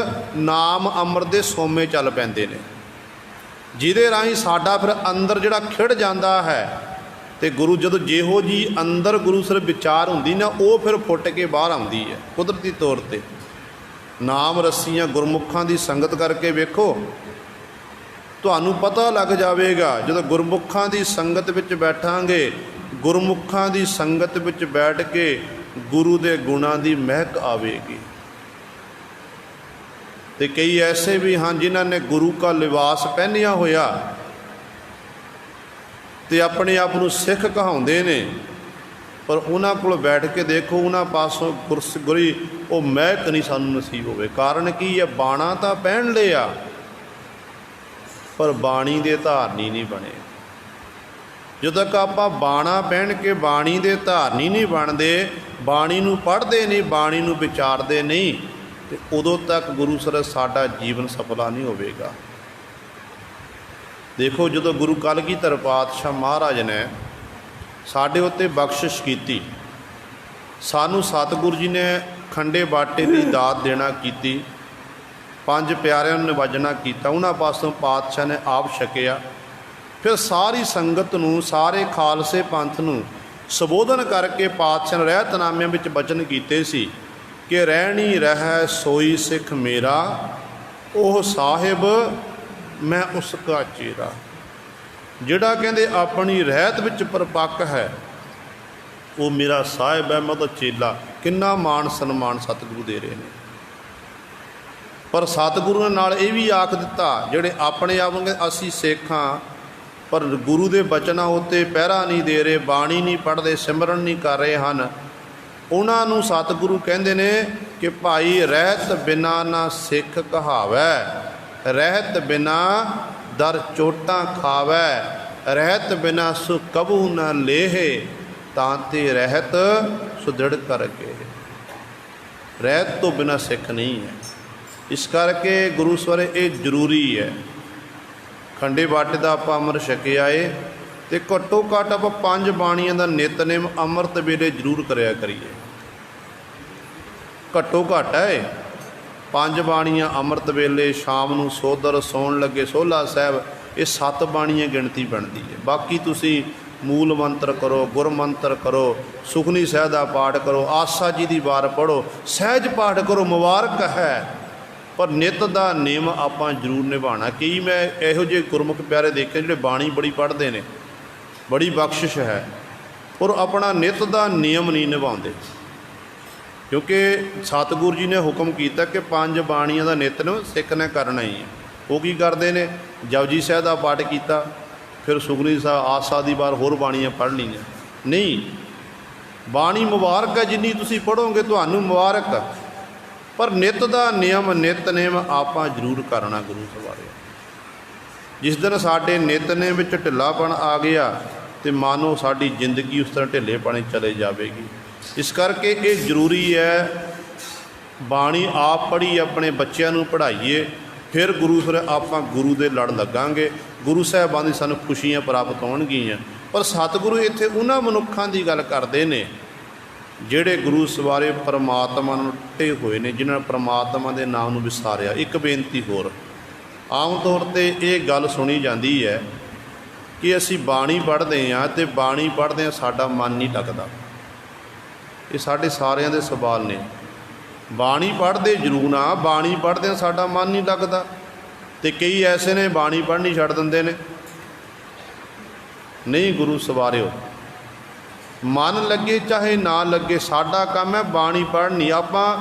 ਨਾਮ ਅੰਮ੍ਰਿਤ ਦੇ ਸੋਮੇ ਚੱਲ ਪੈਂਦੇ ਨੇ, ਜਿਹਦੇ ਰਾਹੀਂ ਸਾਡਾ ਫਿਰ ਅੰਦਰ ਜਿਹੜਾ ਖਿੜ ਜਾਂਦਾ ਹੈ। ਤੇ ਗੁਰੂ ਜਦੋਂ ਜਿਹੋ ਜੀ ਅੰਦਰ ਗੁਰੂ ਸਰ ਵਿਚਾਰ ਹੁੰਦੀ ਨਾ, ਉਹ ਫਿਰ ਫੁੱਟ ਕੇ ਬਾਹਰ ਆਉਂਦੀ ਹੈ ਕੁਦਰਤੀ ਤੌਰ 'ਤੇ। ਨਾਮ ਰਸੀਆਂ ਗੁਰਮੁਖਾਂ ਦੀ ਸੰਗਤ ਕਰਕੇ ਵੇਖੋ, ਤੁਹਾਨੂੰ ਪਤਾ ਲੱਗ ਜਾਵੇਗਾ। ਜਦੋਂ ਗੁਰਮੁਖਾਂ ਦੀ ਸੰਗਤ ਵਿੱਚ ਬੈਠਾਂਗੇ, ਗੁਰਮੁਖਾਂ ਦੀ ਸੰਗਤ ਵਿੱਚ ਬੈਠ ਕੇ ਗੁਰੂ ਦੇ ਗੁਣਾਂ ਦੀ ਮਹਿਕ ਆਵੇਗੀ। ਤੇ ਕਈ ਐਸੇ ਵੀ ਹਨ ਜਿਨ੍ਹਾਂ ਨੇ ਗੁਰੂ ਕਾ ਲਿਬਾਸ ਪਹਿਨਿਆ ਹੋਇਆ ਤੇ ਆਪਣੇ ਆਪ ਨੂੰ ਸਿੱਖ ਕਹਾਉਂਦੇ ਨੇ, ਪਰ ਉਹਨਾਂ ਕੋਲ ਬੈਠ ਕੇ ਦੇਖੋ, ਉਹਨਾਂ ਪਾਸੋਂ ਗੁਰੀ ਉਹ ਮਹਿਕ ਨਹੀਂ ਸਾਨੂੰ ਨਸੀਬ ਹੋਵੇ। ਕਾਰਨ ਕੀ ਹੈ? ਬਾਣਾ ਤਾਂ ਪਹਿਨ ਲਿਆ, ਪਰ ਬਾਣੀ ਦੇ ਧਾਰਨੀ ਨਹੀਂ ਬਣੇ। ਜਦੋਂ ਤੱਕ ਆਪਾਂ ਬਾਣਾ ਪਹਿਨ ਕੇ ਬਾਣੀ ਦੇ ਧਾਰਨੀ ਨਹੀਂ ਬਣਦੇ, ਬਾਣੀ ਨੂੰ ਪੜ੍ਹਦੇ ਨਹੀਂ, ਬਾਣੀ ਨੂੰ ਵਿਚਾਰਦੇ ਨਹੀਂ, ਤੇ ਉਦੋਂ ਤੱਕ ਗੁਰੂ ਸਰ ਸਾਡਾ ਜੀਵਨ ਸਫਲਾ ਨਹੀਂ ਹੋਵੇਗਾ। ਦੇਖੋ, ਜਦੋਂ ਗੁਰੂ ਕਲਗੀਧਰ ਪਾਤਸ਼ਾਹ ਮਹਾਰਾਜ ਨੇ ਸਾਡੇ ਉੱਤੇ ਬਖਸ਼ਿਸ਼ ਕੀਤੀ, ਸਾਨੂੰ ਸਤਿਗੁਰੂ ਜੀ ਨੇ ਖੰਡੇ ਬਾਟੇ ਦੀ ਦਾਤ ਦੇਣਾ ਕੀਤੀ, 5 ਪਿਆਰਿਆਂ ਨੂੰ ਨਿਵਾਜਣਾ ਕੀਤਾ, ਉਹਨਾਂ ਪਾਸੋਂ ਪਾਤਸ਼ਾਹ ਨੇ ਆਪ ਛਕਿਆ। ਫਿਰ ਸਾਰੀ ਸੰਗਤ ਨੂੰ, ਸਾਰੇ ਖਾਲਸੇ ਪੰਥ ਨੂੰ ਸੰਬੋਧਨ ਕਰਕੇ ਪਾਤਸ਼ਾਹ ਨੇ ਰਹਿਤਨਾਮਿਆਂ ਵਿੱਚ ਬਚਨ ਕੀਤੇ ਸੀ ਕਿ ਰਹਿਣੀ ਰਹਿ ਸੋਈ ਸਿੱਖ ਮੇਰਾ, ਉਹ ਸਾਹਿਬ ਮੈਂ ਉਸ ਕਾ ਚੇਰਾ। ਜਿਹੜਾ ਕਹਿੰਦੇ ਆਪਣੀ ਰਹਿਤ ਵਿੱਚ ਪਰਪੱਕ ਹੈ, ਉਹ ਮੇਰਾ ਸਾਹਿਬ ਹੈ, ਮੈਂ ਉਹਦਾ ਚੇਲਾ। ਕਿੰਨਾ ਮਾਣ ਸਨਮਾਨ ਸਤਿਗੁਰੂ ਦੇ ਰਹੇ ਨੇ। ਪਰ ਸਤਿਗੁਰੂ ਨੇ ਨਾਲ ਇਹ ਵੀ ਆਖ ਦਿੱਤਾ, ਜਿਹੜੇ ਆਪਣੇ ਆਪ ਨੂੰ ਅਸੀਂ ਸਿੱਖ ਹਾਂ ਪਰ ਗੁਰੂ ਦੇ ਬਚਨਾਂ ਉੱਤੇ ਪਹਿਰਾ ਨਹੀਂ ਦੇ ਰਹੇ, ਬਾਣੀ ਨਹੀਂ ਪੜ੍ਹਦੇ, ਸਿਮਰਨ ਨਹੀਂ ਕਰ ਰਹੇ ਹਨ, ਉਹਨਾਂ ਨੂੰ ਸਤਿਗੁਰੂ ਕਹਿੰਦੇ ਨੇ ਕਿ ਭਾਈ ਰਹਿਤ ਬਿਨਾ ਨਾ ਸਿੱਖ ਕਹਾਵੈ, ਰਹਿਤ ਬਿਨਾ ਦਰ ਚੋਟਾਂ ਖਾਵੈ, ਰਹਿਤ ਬਿਨਾ ਸੁ ਕਬੂ ਨਾ ਲੇਹੇ, ਤਾਂ ਤੇ ਰਹਿਤ ਸੁਦ੍ਰਿੜ ਕਰਕੇ। ਰਹਿਤ ਤੋਂ ਬਿਨਾ ਸਿੱਖ ਨਹੀਂ ਹੈ। ਇਸ ਕਰਕੇ ਗੁਰੂ ਸਵਰੇ ਇਹ ਜ਼ਰੂਰੀ ਹੈ। ਖੰਡੇ ਬਾਟੇ ਦਾ ਆਪਾਂ ਅੰਮ੍ਰਿਤ ਛਕਿਆ ਏ, ਅਤੇ ਘੱਟੋ ਘੱਟ ਆਪਾਂ 5 ਬਾਣੀਆਂ ਦਾ ਨਿਤਨੇਮ ਅੰਮ੍ਰਿਤ ਵੇਲੇ ਜ਼ਰੂਰ ਕਰਿਆ ਕਰੀਏ। ਘੱਟੋ ਘੱਟ ਹੈ 5 ਬਾਣੀਆਂ ਅੰਮ੍ਰਿਤ ਵੇਲੇ, ਸ਼ਾਮ ਨੂੰ ਸੋਧਰ, ਸੌਣ ਲੱਗੇ ਸੋਹਲਾ ਸਾਹਿਬ, ਇਹ 7 ਬਾਣੀਆਂ ਗਿਣਤੀ ਬਣਦੀ ਹੈ। ਬਾਕੀ ਤੁਸੀਂ ਮੂਲ ਮੰਤਰ ਕਰੋ, ਗੁਰ ਮੰਤਰ ਕਰੋ, ਸੁਖਨੀ ਸਾਹਿਬ ਦਾ ਪਾਠ ਕਰੋ, ਆਸਾ ਜੀ ਦੀ ਵਾਰ ਪੜ੍ਹੋ, ਸਹਿਜ ਪਾਠ ਕਰੋ, ਮੁਬਾਰਕ ਹੈ। ਪਰ ਨਿੱਤ ਦਾ ਨਿਯਮ ਆਪਾਂ ਜ਼ਰੂਰ ਨਿਭਾਉਣਾ। ਕਈ ਮੈਂ ਇਹੋ ਜਿਹੇ ਗੁਰਮੁਖ ਪਿਆਰੇ ਦੇਖੇ ਜਿਹੜੇ ਬਾਣੀ ਬੜੀ ਪੜ੍ਹਦੇ ਨੇ, ਬੜੀ ਬਖਸ਼ਿਸ਼ ਹੈ, ਪਰ ਆਪਣਾ ਨਿੱਤ ਦਾ ਨਿਯਮ ਨਹੀਂ ਨਿਭਾਉਂਦੇ। ਕਿਉਂਕਿ ਸਤਿਗੁਰੂ ਜੀ ਨੇ ਹੁਕਮ ਕੀਤਾ ਕਿ 5 ਬਾਣੀਆਂ ਦਾ ਨਿਤਨੇਮ ਸਿੱਖ ਨੇ ਕਰਨਾ ਹੀ ਹੈ। ਉਹ ਕੀ ਕਰਦੇ ਨੇ? ਜਪਜੀ ਸਾਹਿਬ ਦਾ ਪਾਠ ਕੀਤਾ, ਫਿਰ ਸੁਖਨੀ ਸਾਹਿਬ, ਆਸਾ ਦੀ ਵਾਰ, ਹੋਰ ਬਾਣੀਆਂ ਪੜ੍ਹ ਲਈਆਂ। ਨਹੀਂ, ਬਾਣੀ ਮੁਬਾਰਕ ਹੈ, ਜਿੰਨੀ ਤੁਸੀਂ ਪੜ੍ਹੋਗੇ ਤੁਹਾਨੂੰ ਮੁਬਾਰਕ, ਪਰ ਨਿੱਤ ਦਾ ਨਿਯਮ, ਨਿਤਨੇਮ ਆਪਾਂ ਜ਼ਰੂਰ ਕਰਨਾ ਗੁਰੂ ਸਵਾਰੇ। ਜਿਸ ਦਿਨ ਸਾਡੇ ਨਿਤਨੇਮ ਵਿੱਚ ਢਿੱਲਾਪਣ ਆ ਗਿਆ ਤੇ ਮਾਨੋ ਸਾਡੀ ਜ਼ਿੰਦਗੀ ਉਸ ਤਰ੍ਹਾਂ ਢਿੱਲੇਪਣੇ ਚਲੇ ਜਾਵੇਗੀ। ਇਸ ਕਰਕੇ ਇਹ ਜ਼ਰੂਰੀ ਹੈ ਬਾਣੀ ਆਪ ਪੜ੍ਹੀ, ਆਪਣੇ ਬੱਚਿਆਂ ਨੂੰ ਪੜ੍ਹਾਈਏ, ਫਿਰ ਗੁਰੂ ਫਿਰ ਆਪਾਂ ਗੁਰੂ ਦੇ ਲੜ ਲੱਗਾਂਗੇ, ਗੁਰੂ ਸਾਹਿਬਾਨ ਦੀ ਸਾਨੂੰ ਖੁਸ਼ੀਆਂ ਪ੍ਰਾਪਤ ਹੋਣਗੀਆਂ। ਪਰ ਸਤਿਗੁਰੂ ਇੱਥੇ ਉਹਨਾਂ ਮਨੁੱਖਾਂ ਦੀ ਗੱਲ ਕਰਦੇ ਨੇ ਜਿਹੜੇ ਗੁਰੂ ਸਵਾਰੇ ਪਰਮਾਤਮਾ ਨੂੰ ਟੁੱਟੇ ਹੋਏ ਨੇ, ਜਿਨ੍ਹਾਂ ਨੇ ਪਰਮਾਤਮਾ ਦੇ ਨਾਮ ਨੂੰ ਵਿਸਾਰਿਆ। ਇੱਕ ਬੇਨਤੀ ਹੋਰ, ਆਮ ਤੌਰ 'ਤੇ ਇਹ ਗੱਲ ਸੁਣੀ ਜਾਂਦੀ ਹੈ ਕਿ ਅਸੀਂ ਬਾਣੀ ਪੜ੍ਹਦੇ ਹਾਂ ਅਤੇ ਬਾਣੀ ਪੜ੍ਹਦੇ ਹਾਂ ਸਾਡਾ ਮਨ ਨਹੀਂ ਲੱਗਦਾ। ਇਹ ਸਾਡੇ ਸਾਰਿਆਂ ਦੇ ਸਵਾਲ ਨੇ। ਬਾਣੀ ਪੜ੍ਹਦੇ ਜ਼ਰੂਰ ਆ, ਬਾਣੀ ਪੜ੍ਹਦੇ ਹਾਂ ਸਾਡਾ ਮਨ ਨਹੀਂ ਲੱਗਦਾ। ਅਤੇ ਕਈ ਐਸੇ ਨੇ ਬਾਣੀ ਪੜ੍ਹਨੀ ਛੱਡ ਦਿੰਦੇ ਨੇ। ਨਹੀਂ ਗੁਰੂ ਸਵਾਰਿਓ, ਮਨ ਲੱਗੇ ਚਾਹੇ ਨਾ ਲੱਗੇ, ਸਾਡਾ ਕੰਮ ਹੈ ਬਾਣੀ ਪੜ੍ਹਨੀ। ਆਪਾਂ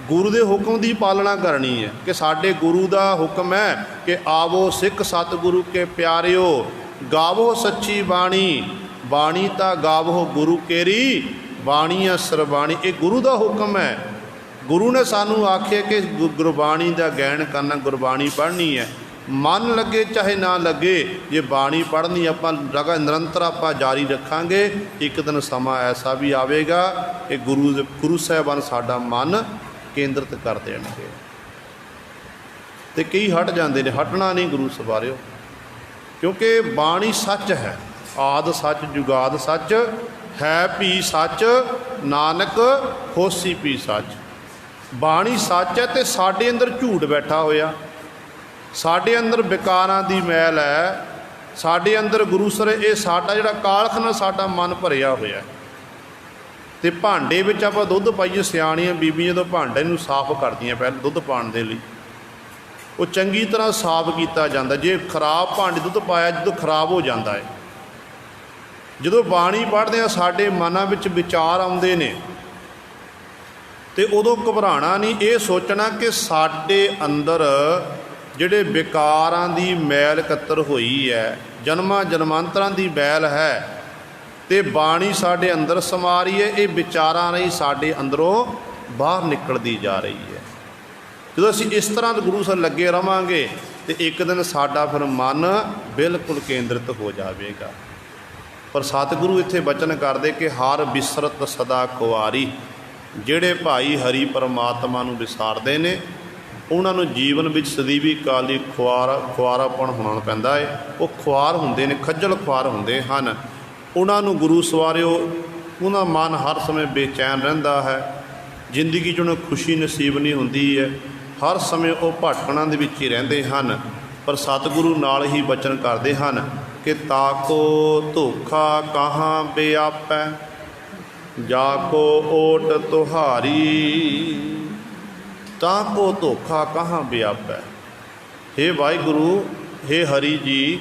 ਗੁਰੂ ਦੇ ਹੁਕਮ ਦੀ ਪਾਲਣਾ ਕਰਨੀ ਹੈ ਕਿ ਸਾਡੇ ਗੁਰੂ ਦਾ ਹੁਕਮ ਹੈ ਕਿ ਆਵੋ ਸਿੱਖ ਸਤਿਗੁਰੂ ਕੇ ਪਿਆਰਿਓ, ਗਾਵੋ ਸੱਚੀ ਬਾਣੀ, ਬਾਣੀ ਤਾਂ ਗਾਵੋ ਗੁਰੂ ਕੇਰੀ, ਬਾਣੀਆਂ ਸਰਬਾਣੀ। ਇਹ ਗੁਰੂ ਦਾ ਹੁਕਮ ਹੈ। ਗੁਰੂ ਨੇ ਸਾਨੂੰ ਆਖਿਆ ਕਿ ਗੁਰਬਾਣੀ ਦਾ ਗੈਣ ਕਰਨਾ, ਗੁਰਬਾਣੀ ਪੜ੍ਹਨੀ ਹੈ। ਮਨ ਲੱਗੇ ਚਾਹੇ ਨਾ ਲੱਗੇ, ਜੇ ਬਾਣੀ ਪੜ੍ਹਨੀ ਆਪਾਂ ਨਿਰੰਤਰ ਆਪਾਂ ਜਾਰੀ ਰੱਖਾਂਗੇ, ਇੱਕ ਦਿਨ ਸਮਾਂ ਐਸਾ ਵੀ ਆਵੇਗਾ ਕਿ ਗੁਰੂ ਸਾਹਿਬਾਨ ਸਾਡਾ ਮਨ ਕੇਂਦਰਿਤ ਕਰ ਦੇਣਗੇ। ਅਤੇ ਕਈ ਹਟ ਜਾਂਦੇ ਨੇ, ਹਟਣਾ ਨਹੀਂ ਗੁਰੂ ਸਵਾਰਿਓ, ਕਿਉਂਕਿ ਬਾਣੀ ਸੱਚ ਹੈ। ਆਦਿ ਸੱਚ ਜੁਗਾਦ ਸੱਚ, ਹੈ ਭੀ ਸੱਚ, ਨਾਨਕ ਹੋਸੀ ਭੀ ਸੱਚ। ਬਾਣੀ ਸੱਚ ਹੈ ਅਤੇ ਸਾਡੇ ਅੰਦਰ ਝੂਠ ਬੈਠਾ ਹੋਇਆ, ਸਾਡੇ ਅੰਦਰ ਵਿਕਾਰਾਂ ਦੀ ਮੈਲ ਹੈ, ਸਾਡੇ ਅੰਦਰ ਗੁਰੂ ਸਰ ਇਹ ਸਾਡਾ ਜਿਹੜਾ ਕਾਲਖ ਨਾਲ ਸਾਡਾ ਮਨ ਭਰਿਆ ਹੋਇਆ। ਅਤੇ ਭਾਂਡੇ ਵਿੱਚ ਆਪਾਂ ਦੁੱਧ ਪਾਈਏ, ਸਿਆਣੀਆਂ ਬੀਬੀਆਂ ਜਦੋਂ ਭਾਂਡੇ ਨੂੰ ਸਾਫ਼ ਕਰਦੀਆਂ ਪਹਿਲਾਂ ਦੁੱਧ ਪਾਉਣ ਦੇ ਲਈ, ਉਹ ਚੰਗੀ ਤਰ੍ਹਾਂ ਸਾਫ਼ ਕੀਤਾ ਜਾਂਦਾ। ਜੇ ਖਰਾਬ ਭਾਂਡੇ ਦੁੱਧ ਪਾਇਆ ਜਦੋਂ ਖਰਾਬ ਹੋ ਜਾਂਦਾ ਹੈ। ਜਦੋਂ ਬਾਣੀ ਪੜ੍ਹਦੇ ਹਾਂ ਸਾਡੇ ਮਨਾਂ ਵਿੱਚ ਵਿਚਾਰ ਆਉਂਦੇ ਨੇ, ਅਤੇ ਉਦੋਂ ਘਬਰਾਉਣਾ ਨਹੀਂ, ਇਹ ਸੋਚਣਾ ਕਿ ਸਾਡੇ ਅੰਦਰ ਜਿਹੜੇ ਵਿਕਾਰਾਂ ਦੀ ਮੈਲ ਇਕੱਤਰ ਹੋਈ ਹੈ, ਜਨਮਾਂ ਜਨਮਾਂਤਰਾਂ ਦੀ ਮੈਲ ਹੈ, ਅਤੇ ਬਾਣੀ ਸਾਡੇ ਅੰਦਰ ਸਮਾ ਰਹੀ ਹੈ। ਇਹ ਵਿਚਾਰਾਂ ਰਾਹੀਂ ਸਾਡੇ ਅੰਦਰੋਂ ਬਾਹਰ ਨਿਕਲਦੀ ਜਾ ਰਹੀ ਹੈ। ਜਦੋਂ ਅਸੀਂ ਇਸ ਤਰ੍ਹਾਂ ਗੁਰੂ ਸਰ ਲੱਗੇ ਰਹਾਂਗੇ ਤਾਂ ਇੱਕ ਦਿਨ ਸਾਡਾ ਫਿਰ ਮਨ ਬਿਲਕੁਲ ਕੇਂਦਰਿਤ ਹੋ ਜਾਵੇਗਾ। पर सतगुरु इत्थे बचन करदे कि हार बिसरत सदा कुआरी। ਜਿਹੜੇ ਭਾਈ ਹਰੀ ਪਰਮਾਤਮਾ ਨੂੰ ਵਿਸਾਰਦੇ ਨੇ ਉਹਨਾਂ ਨੂੰ ਜੀਵਨ ਵਿੱਚ ਸਦੀਵੀ ਕਾਲੀ ਖੁਆਰਾਪਣ ਹੋਣਾ ਪੈਂਦਾ ਹੈ। ਉਹ ਖੁਆਰ ਹੁੰਦੇ ਨੇ, ਖੱਜਲ ਖੁਆਰ ਹੁੰਦੇ ਹਨ। ਉਹਨਾਂ ਨੂੰ ਗੁਰੂ ਸਵਾਰਿਓ, ਉਹਨਾਂ ਮਨ ਹਰ ਸਮੇਂ ਬੇਚੈਨ ਰਹਿੰਦਾ ਹੈ। ਜ਼ਿੰਦਗੀ 'ਚ ਉਹਨੂੰ ਖੁਸ਼ੀ ਨਸੀਬ ਨਹੀਂ ਹੁੰਦੀ ਹੈ। ਹਰ ਸਮੇਂ ਉਹ ਭਟਕਣਾਂ ਦੇ ਵਿੱਚ ਹੀ ਰਹਿੰਦੇ ਹਨ। ਪਰ ਸਤਿਗੁਰੂ ਨਾਲ ਹੀ ਬਚਨ ਕਰਦੇ ਹਨ ਕਿ ਤਾਕੋ ਧੋਖਾ ਕਹਾਂ ਬਿਆਪੈ, ਜਾ ਕੋ ਓਟ ਤੁਹਾਰੀ। ਤਾਂ ਕੋ ਧੋਖਾ ਕਹਾਂ ਵਿਆਪੈ। ਹੇ ਵਾਹਿਗੁਰੂ, ਹੇ ਹਰੀ ਜੀ,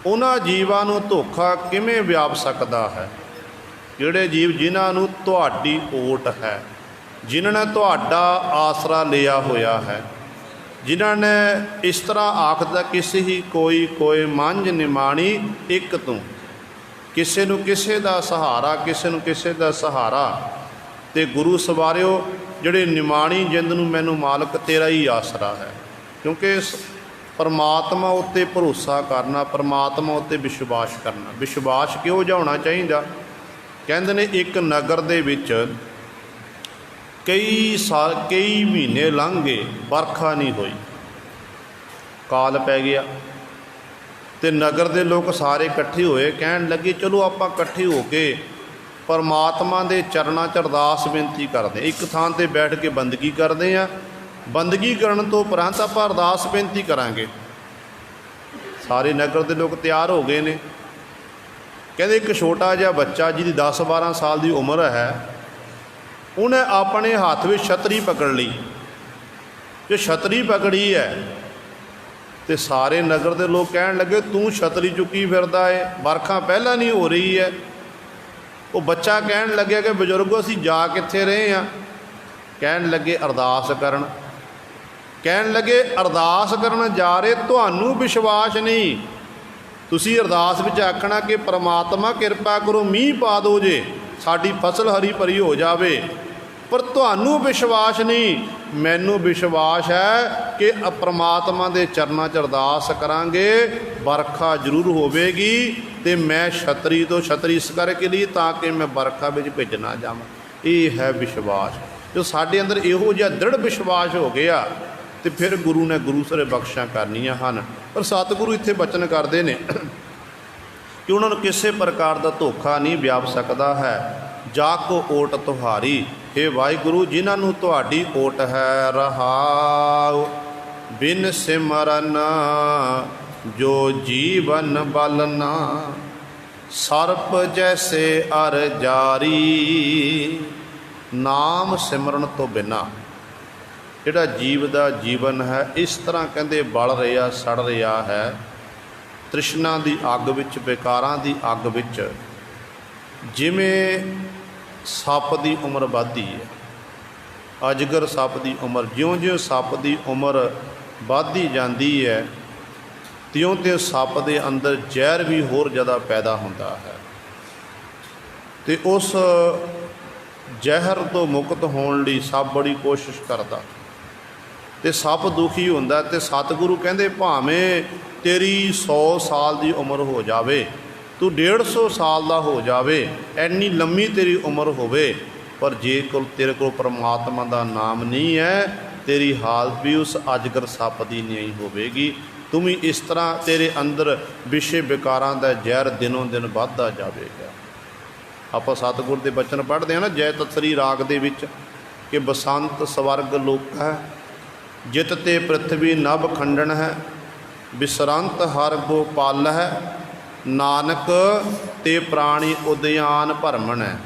ਉਹਨਾਂ ਜੀਵਾਂ ਨੂੰ ਧੋਖਾ ਕਿਵੇਂ ਵਿਆਪ ਸਕਦਾ ਹੈ? ਜਿਹੜੇ ਜੀਵ ਜਿਨ੍ਹਾਂ ਨੂੰ ਤੁਹਾਡੀ ਓਟ ਹੈ, ਜਿਨ੍ਹਾਂ ਨੇ ਤੁਹਾਡਾ ਆਸਰਾ ਲਿਆ ਹੋਇਆ ਹੈ, ਜਿਨ੍ਹਾਂ ਨੇ ਇਸ ਤਰ੍ਹਾਂ ਆਖਦਾ ਕਿਸੇ ਹੀ ਕੋਈ ਮੰਝ ਨਿਮਾਣੀ ਇੱਕ ਤੂੰ, ਕਿਸੇ ਨੂੰ ਕਿਸੇ ਦਾ ਸਹਾਰਾ, ਕਿਸੇ ਨੂੰ ਕਿਸੇ ਦਾ ਸਹਾਰਾ। ਤੇ ਗੁਰੂ ਸਵਾਰਿਓ, ਜਿਹੜੇ ਨਿਮਾਣੀ ਜਿੰਦ ਨੂੰ ਮੈਨੂੰ ਮਾਲਕ ਤੇਰਾ ਹੀ ਆਸਰਾ ਹੈ। ਕਿਉਂਕਿ ਪਰਮਾਤਮਾ ਉੱਤੇ ਭਰੋਸਾ ਕਰਨਾ, ਪਰਮਾਤਮਾ ਉੱਤੇ ਵਿਸ਼ਵਾਸ ਕਰਨਾ। ਵਿਸ਼ਵਾਸ ਕਿਹੋ ਜਿਹਾ ਹੋਣਾ ਚਾਹੀਦਾ? ਕਹਿੰਦੇ ਨੇ ਇੱਕ ਨਗਰ ਦੇ ਵਿੱਚ ਕਈ ਮਹੀਨੇ ਲੰਘ ਗਏ, ਵਰਖਾ ਨਹੀਂ ਹੋਈ, ਕਾਲ ਪੈ ਗਿਆ। ਤੇ ਨਗਰ ਦੇ ਲੋਕ ਸਾਰੇ ਇਕੱਠੇ ਹੋਏ, ਕਹਿਣ ਲੱਗੇ ਚਲੋ ਆਪਾਂ ਇਕੱਠੇ ਹੋ ਕੇ ਪਰਮਾਤਮਾ ਦੇ ਚਰਨਾਂ 'ਚ ਅਰਦਾਸ ਬੇਨਤੀ ਕਰਦੇ, ਇੱਕ ਥਾਂ 'ਤੇ ਬੈਠ ਕੇ ਬੰਦਗੀ ਕਰਦੇ ਹਾਂ। ਬੰਦਗੀ ਕਰਨ ਤੋਂ ਉਪਰੰਤ ਆਪਾਂ ਅਰਦਾਸ ਬੇਨਤੀ ਕਰਾਂਗੇ। ਸਾਰੇ ਨਗਰ ਦੇ ਲੋਕ ਤਿਆਰ ਹੋ ਗਏ ਨੇ। ਕਹਿੰਦੇ ਇੱਕ ਛੋਟਾ ਜਿਹਾ ਬੱਚਾ ਜਿਹਦੀ 10-12 ਸਾਲ ਦੀ ਉਮਰ ਹੈ, ਉਹਨੇ ਆਪਣੇ ਹੱਥ ਵਿੱਚ ਛਤਰੀ ਪਕੜ ਲਈ। ਜੇ ਛਤਰੀ ਪਕੜੀ ਹੈ ਤੇ ਸਾਰੇ ਨਗਰ ਦੇ ਲੋਕ ਕਹਿਣ ਲੱਗੇ ਤੂੰ ਛਤਰੀ ਚੁੱਕੀ ਫਿਰਦਾ ਏ, ਵਰਖਾ ਪਹਿਲਾਂ ਨਹੀਂ ਹੋ ਰਹੀ ਹੈ। ਉਹ ਬੱਚਾ ਕਹਿਣ ਲੱਗਿਆ ਕਿ ਬਜ਼ੁਰਗੋ ਅਸੀਂ ਜਾ ਕਿੱਥੇ ਰਹੇ ਹਾਂ? ਕਹਿਣ ਲੱਗੇ ਅਰਦਾਸ ਕਰਨ। ਕਹਿਣ ਲੱਗੇ ਅਰਦਾਸ ਕਰਨ ਜਾ ਰਹੇ, ਤੁਹਾਨੂੰ ਵਿਸ਼ਵਾਸ ਨਹੀਂ। ਤੁਸੀਂ ਅਰਦਾਸ ਵਿੱਚ ਆਖਣਾ ਕਿ ਪ੍ਰਮਾਤਮਾ ਕਿਰਪਾ ਕਰੋ ਮੀਂਹ ਪਾ ਦਿਓ ਜੇ ਸਾਡੀ ਫਸਲ ਹਰੀ ਭਰੀ ਹੋ ਜਾਵੇ, ਪਰ ਤੁਹਾਨੂੰ ਵਿਸ਼ਵਾਸ ਨਹੀਂ। ਮੈਨੂੰ ਵਿਸ਼ਵਾਸ ਹੈ ਕਿ ਪ੍ਰਮਾਤਮਾ ਦੇ ਚਰਨਾਂ 'ਚ ਅਰਦਾਸ ਕਰਾਂਗੇ, ਵਰਖਾ ਜ਼ਰੂਰ ਹੋਵੇਗੀ। ਅਤੇ ਮੈਂ ਛਤਰੀ ਤੋਂ ਛਤਰੀ ਇਸ ਕਰਕੇ ਲਈ ਤਾਂ ਕਿ ਮੈਂ ਵਰਖਾ ਵਿੱਚ ਭਿੱਜ ਨਾ ਜਾਵਾਂ। ਇਹ ਹੈ ਵਿਸ਼ਵਾਸ। ਜੋ ਸਾਡੇ ਅੰਦਰ ਇਹੋ ਜਿਹਾ ਦ੍ਰਿੜ ਵਿਸ਼ਵਾਸ ਹੋ ਗਿਆ ਅਤੇ ਫਿਰ ਗੁਰੂ ਨੇ ਗੁਰੂ ਸਾਰੇ ਬਖਸ਼ਾਂ ਕਰਨੀਆਂ ਹਨ। ਪਰ ਸਤਿਗੁਰੂ ਇੱਥੇ ਬਚਨ ਕਰਦੇ ਨੇ ਕਿ ਉਹਨਾਂ ਨੂੰ ਕਿਸੇ ਪ੍ਰਕਾਰ ਦਾ ਧੋਖਾ ਨਹੀਂ ਵਿਆਪ ਸਕਦਾ ਹੈ। ਜਾ ਕੋ ਓਟ ਤੁਹਾਰੀ। ਹੇ ਵਾਹਿਗੁਰੂ, ਜਿਨ੍ਹਾਂ ਨੂੰ ਤੁਹਾਡੀ ਓਟ ਹੈ, ਰਹਾਉ ਬਿਨ ਸਿਮਰਨ ਜੋ ਜੀਵਨ ਬਲਨਾ, ਸਰਪ ਜੈਸੇ ਅਰ ਜਾਰੀ। ਨਾਮ ਸਿਮਰਨ ਤੋਂ ਬਿਨਾਂ ਜਿਹੜਾ ਜੀਵ ਦਾ ਜੀਵਨ ਹੈ ਇਸ ਤਰ੍ਹਾਂ ਕਹਿੰਦੇ ਬਲ ਰਿਹਾ, ਸੜ ਰਿਹਾ ਹੈ ਤ੍ਰਿਸ਼ਨਾ ਦੀ ਅੱਗ ਵਿੱਚ, ਵਿਕਾਰਾਂ ਦੀ ਅੱਗ ਵਿੱਚ। ਜਿਵੇਂ ਸੱਪ ਦੀ ਉਮਰ ਵੱਧਦੀ ਹੈ, ਅਜਗਰ ਸੱਪ ਦੀ ਉਮਰ, ਜਿਉਂ-ਜਿਉਂ ਸੱਪ ਦੀ ਉਮਰ ਵੱਧਦੀ ਜਾਂਦੀ ਹੈ ਤਿਉਂ-ਤਿਉਂ ਸੱਪ ਦੇ ਅੰਦਰ ਜ਼ਹਿਰ ਵੀ ਹੋਰ ਜ਼ਿਆਦਾ ਪੈਦਾ ਹੁੰਦਾ ਹੈ। ਅਤੇ ਉਸ ਜ਼ਹਿਰ ਤੋਂ ਮੁਕਤ ਹੋਣ ਲਈ ਸੱਪ ਬੜੀ ਕੋਸ਼ਿਸ਼ ਕਰਦਾ ਅਤੇ ਸੱਪ ਦੁਖੀ ਹੁੰਦਾ। ਅਤੇ ਸਤਿਗੁਰੂ ਕਹਿੰਦੇ ਭਾਵੇਂ ਤੇਰੀ 100 ਸਾਲ ਦੀ ਉਮਰ ਹੋ ਜਾਵੇ, ਤੂੰ 150 ਸਾਲ ਦਾ ਹੋ ਜਾਵੇ, ਐਨੀ ਲੰਮੀ ਤੇਰੀ ਉਮਰ ਹੋਵੇ, ਪਰ ਜੇ ਤੇਰੇ ਕੋਲ ਪਰਮਾਤਮਾ ਦਾ ਨਾਮ ਨਹੀਂ ਹੈ, ਤੇਰੀ ਹਾਲਤ ਵੀ ਉਸ ਅਜਗਰ ਸੱਪ ਦੀ ਨਹੀਂ ਹੋਵੇਗੀ। ਤੂੰ ਵੀ ਇਸ ਤਰ੍ਹਾਂ ਤੇਰੇ ਅੰਦਰ ਵਿਸ਼ੇ ਵਿਕਾਰਾਂ ਦਾ ਜ਼ਹਿਰ ਦਿਨੋਂ ਦਿਨ ਵੱਧਦਾ ਜਾਵੇਗਾ। ਆਪਾਂ ਸਤਿਗੁਰ ਦੇ ਬਚਨ ਪੜ੍ਹਦੇ ਹਾਂ ਨਾ ਜੈ ਤਤਸਰੀ ਰਾਗ ਦੇ ਵਿੱਚ ਕਿ ਬਸੰਤ ਸਵਰਗ ਲੋਕ ਹੈ, ਜਿਤ ਤੇ ਪ੍ਰਿਥਵੀ ਨਭ ਖੰਡਨ ਹੈ, ਬਿਸਰੰਤ ਹਰ ਗੋਪਾਲ ਹੈ, ਨਾਨਕ ਤੇ ਪ੍ਰਾਣੀ ਉਦਿਆਨ ਭਰਮਣ ਹੈ।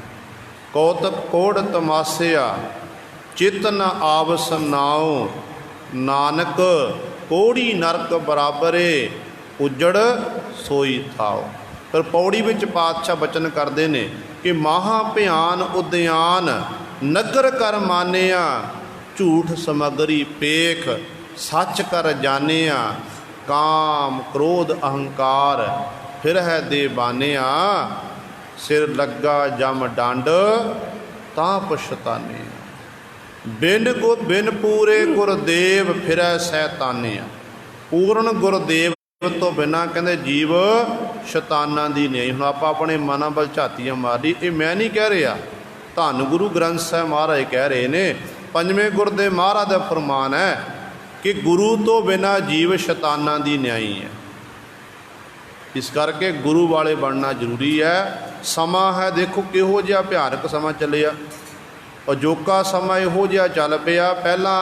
ਕੌਤਕ ਕੋੜ ਤਮਾਸਿਆ ਚਿਤ ਨ ਆਵਸ ਨਾਉ, ਨਾਨਕ ਕੋੜੀ ਨਰਕ ਬਰਾਬਰੇ ਉਜੜ ਸੋਈ ਥਾਓ। ਪਰ ਪੌੜੀ ਵਿੱਚ ਪਾਤਸ਼ਾਹ ਬਚਨ ਕਰਦੇ ਨੇ ਕਿ ਮਹਾ ਭਿਆਨ ਉਦਿਆਨ ਨਗਰ ਕਰ ਮਾਨਿਆ, ਝੂਠ ਸਮਗਰੀ ਪੇਖ ਸੱਚ ਕਰ ਜਾਣਿਆ, ਕਾਮ ਕ੍ਰੋਧ ਅਹੰਕਾਰ ਫਿਰ ਹੈ ਦੇ ਬਾਨਿਆ, ਸਿਰ ਲੱਗਾ ਜਮ ਡੰਡ ਤਾਂ ਪਛਤਾਨਿਆ, ਬਿਨ ਪੂਰੇ ਗੁਰਦੇਵ ਫਿਰੈ ਸੈਤਾਨਿਆ। ਪੂਰਨ ਗੁਰਦੇਵ ਤੋਂ ਬਿਨਾਂ ਕਹਿੰਦੇ ਜੀਵ शैतानां दी न्याई। हुण आपां अपने मनां वल झातियां मार ली, ये मैं नहीं कह रहा, धन गुरु ग्रंथ साहिब महाराज कह रहे ने। पंजवें गुर दे महाराज दा फरमान है कि गुरु तो बिना जीव शैतानां दी न्याई है। इस करके गुरु वाले बनना जरूरी है। समा है देखो किहो जिहा भयानक समा चलिया, अजोका समा इहो जिहा चल पिया। पहला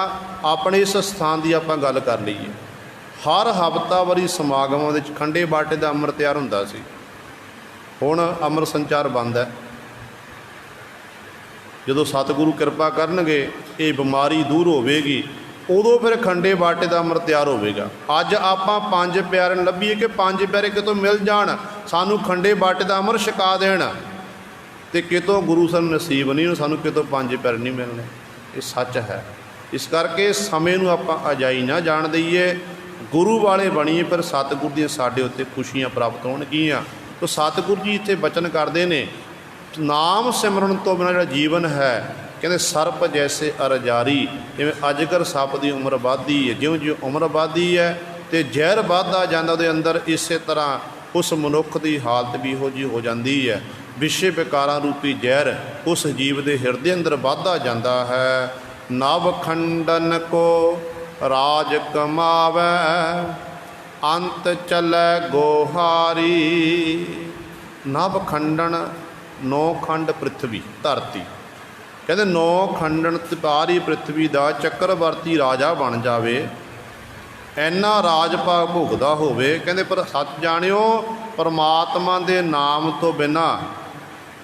अपने इस स्थान की आपां गल कर लईए, हर हफ्तावारी समागमां दे विच खंडे बाटे दा अमृत तैयार हुंदा सी, हुण अमृत संचार बंद है। जदों सतगुरु किरपा करनगे ये बीमारी दूर होवेगी, उदों फिर खंडे बाटे का अमृत तैयार होवेगा। अज आपां पंज प्यारे लभीए कि पंज प्यारे कितों मिल जाण, सानू खंडे बाटे का अमृत छका देण, तो कितों गुरु सन नसीब नहीं, सानू कितों पंज प्यारे नहीं मिलने। ये सच है। इस करके समय नूं आपां अजाई ना जाण दईए, गुरु वाले बणीए, फिर सतगुरु दी साडे उत्ते खुशियां प्राप्त होणगीਆਂ। तो सतगुरु जी इत्थे बचन करदे ने, नाम सिमरन तो बिना जिहड़ा जीवन है, कहते सर्प जैसे अरजारी, जिवें अजगर सप की उम्र वधदी है, ज्यों ज्यों उम्र वधदी है तो जहर वधदा जांदा उहदे अंदर, इस तरह उस मनुख की हालत भी इहो जी हो जाती है। विषय विकारां रूपी जहर उस जीव के हिरदे अंदर वधदा जांदा है। नव खंडन को राज कमावै, अंत चलै गोहारी। नव खंडन, नौ खंड पृथ्वी धरती, कहते नौ खंडन तिपारी पृथ्वी का चक्रवर्ती राजा बन जावे, इन्ना राज भाग भोगदा होवे। कहते पर सच जाणियो परमात्मा दे नाम तो बिना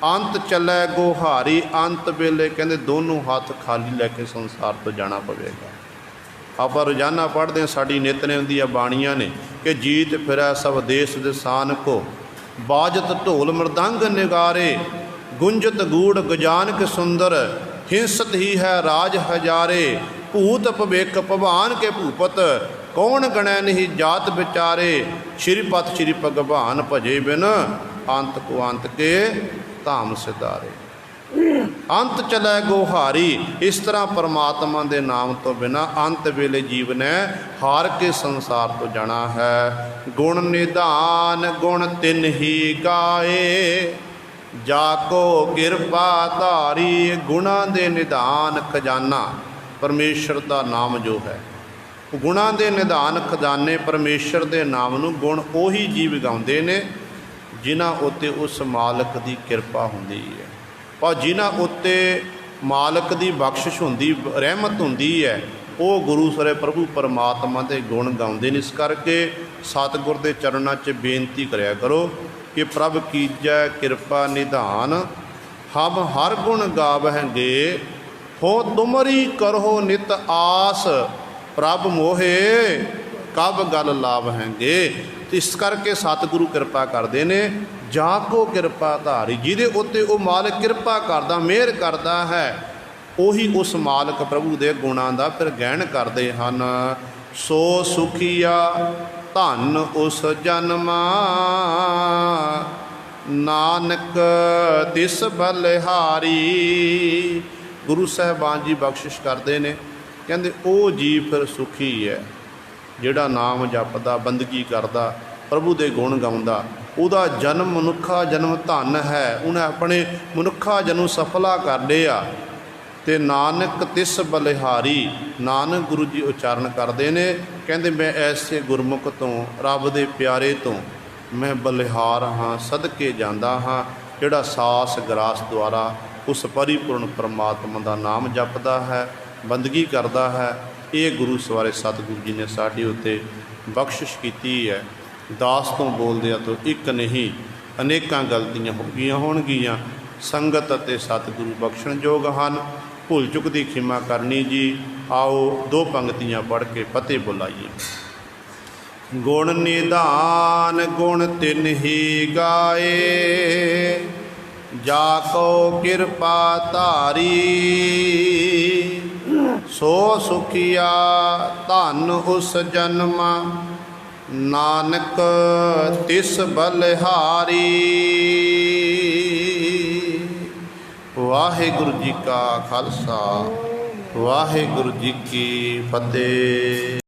अंत चलै गोहारी, अंत वेले कहते दोनों हाथ खाली लैके संसार तो जाना पवेगा। आप रोजाना पढ़ते हैं, साड़ी नितनेम दी बाणियां ने कि जीत फिरै सब देश दिसान को, बाजत ढोल मृदंग निगारे, गुंजत गूढ़ गजान के सुंदर, हिंसत ही है राज हजारे। भूत भविख भवान के भूपत, कौन गणै नहीं जात विचारे। श्रीपत श्री भगवान भजे बिन, अंत को अंत के धाम सिधारे। अंत चलै गोहारी, इस तरह परमात्मा के नाम तो बिना अंत वेले जीव ने हार के संसार तो जाना है। गुण निधान गुण तिन ही गाए, जाको किरपा धारी। गुणा दे निधान खजाना परमेश्वर का नाम जो है, गुणा दे निधान खजाने परमेश्वर के नाम नूं गुण उही जीव गाउंदे ने जिन्हां उत्ते उस मालक की किरपा हुंदी है, और जिन्हां उत्ते मालक की बख्शिश हुंदी, रहमत हुंदी है, वो गुरु सरे प्रभु परमात्मा के गुण गाउंदे ने। इस करके सतगुर के चरणों च बेनती करया करो कि प्रभ कीजै कृपा निधान, हम हर गुण गावहेंगे, हो तुमरी करहो नित आस, प्रभ मोहे कब गल लावहेंगे। इस करके सतगुरु कृपा करते ने, जाको कृपा धारी, जिहदे उत्ते वो मालिक कृपा करदा, मेहर करदा है, उही उस मालिक प्रभु के गुणां दा फिर गहन करते हैं। सो सुखिया धन उस जन्मा, नानक तिस बलिहारी। गुरु साहिबान जी बख्शिश करते हैं, कहते वो जी फिर सुखी है जिहड़ा नाम जपदा, बंदगी करदा, प्रभु के गुण गाउंदा। उहदा जन्म मनुखा जन्म धन है, उन्हें अपने मनुखा जन्म सफला कर लिया। ते नानक तिस बलिहारी, नानक गुरु जी उच्चारण करते हैं, कहते मैं ऐसे गुरमुख तो रब दे प्यारे तो मैं बलिहार हाँ, सदके जांदा हाँ, जिहड़ा सास ग्रास द्वारा उस परिपूर्ण परमात्मा का नाम जपदा है, बंदगी करता है। ये गुरु सवारे सतगुरु जी ने साडे उत्ते बख्शिश की है। दास तो बोलदिया तो एक नहीं अनेकां गलतियां हो गईयां होणगीਆਂ। संगत अते सतगुरु बख्शण योग हन। भुल चुक की खिमा करनी जी। आओ दो पंक्तियां पढ़ के फतेह बुलाइए। गुण निधान गुण तिन ही गाए, जाको कृपा धारी। सो सुखिया धन उस जन्मा, नानक तिस बलिहारी। वाहिगुरु जी का खालसा, वाहिगुरु जी की फतेह।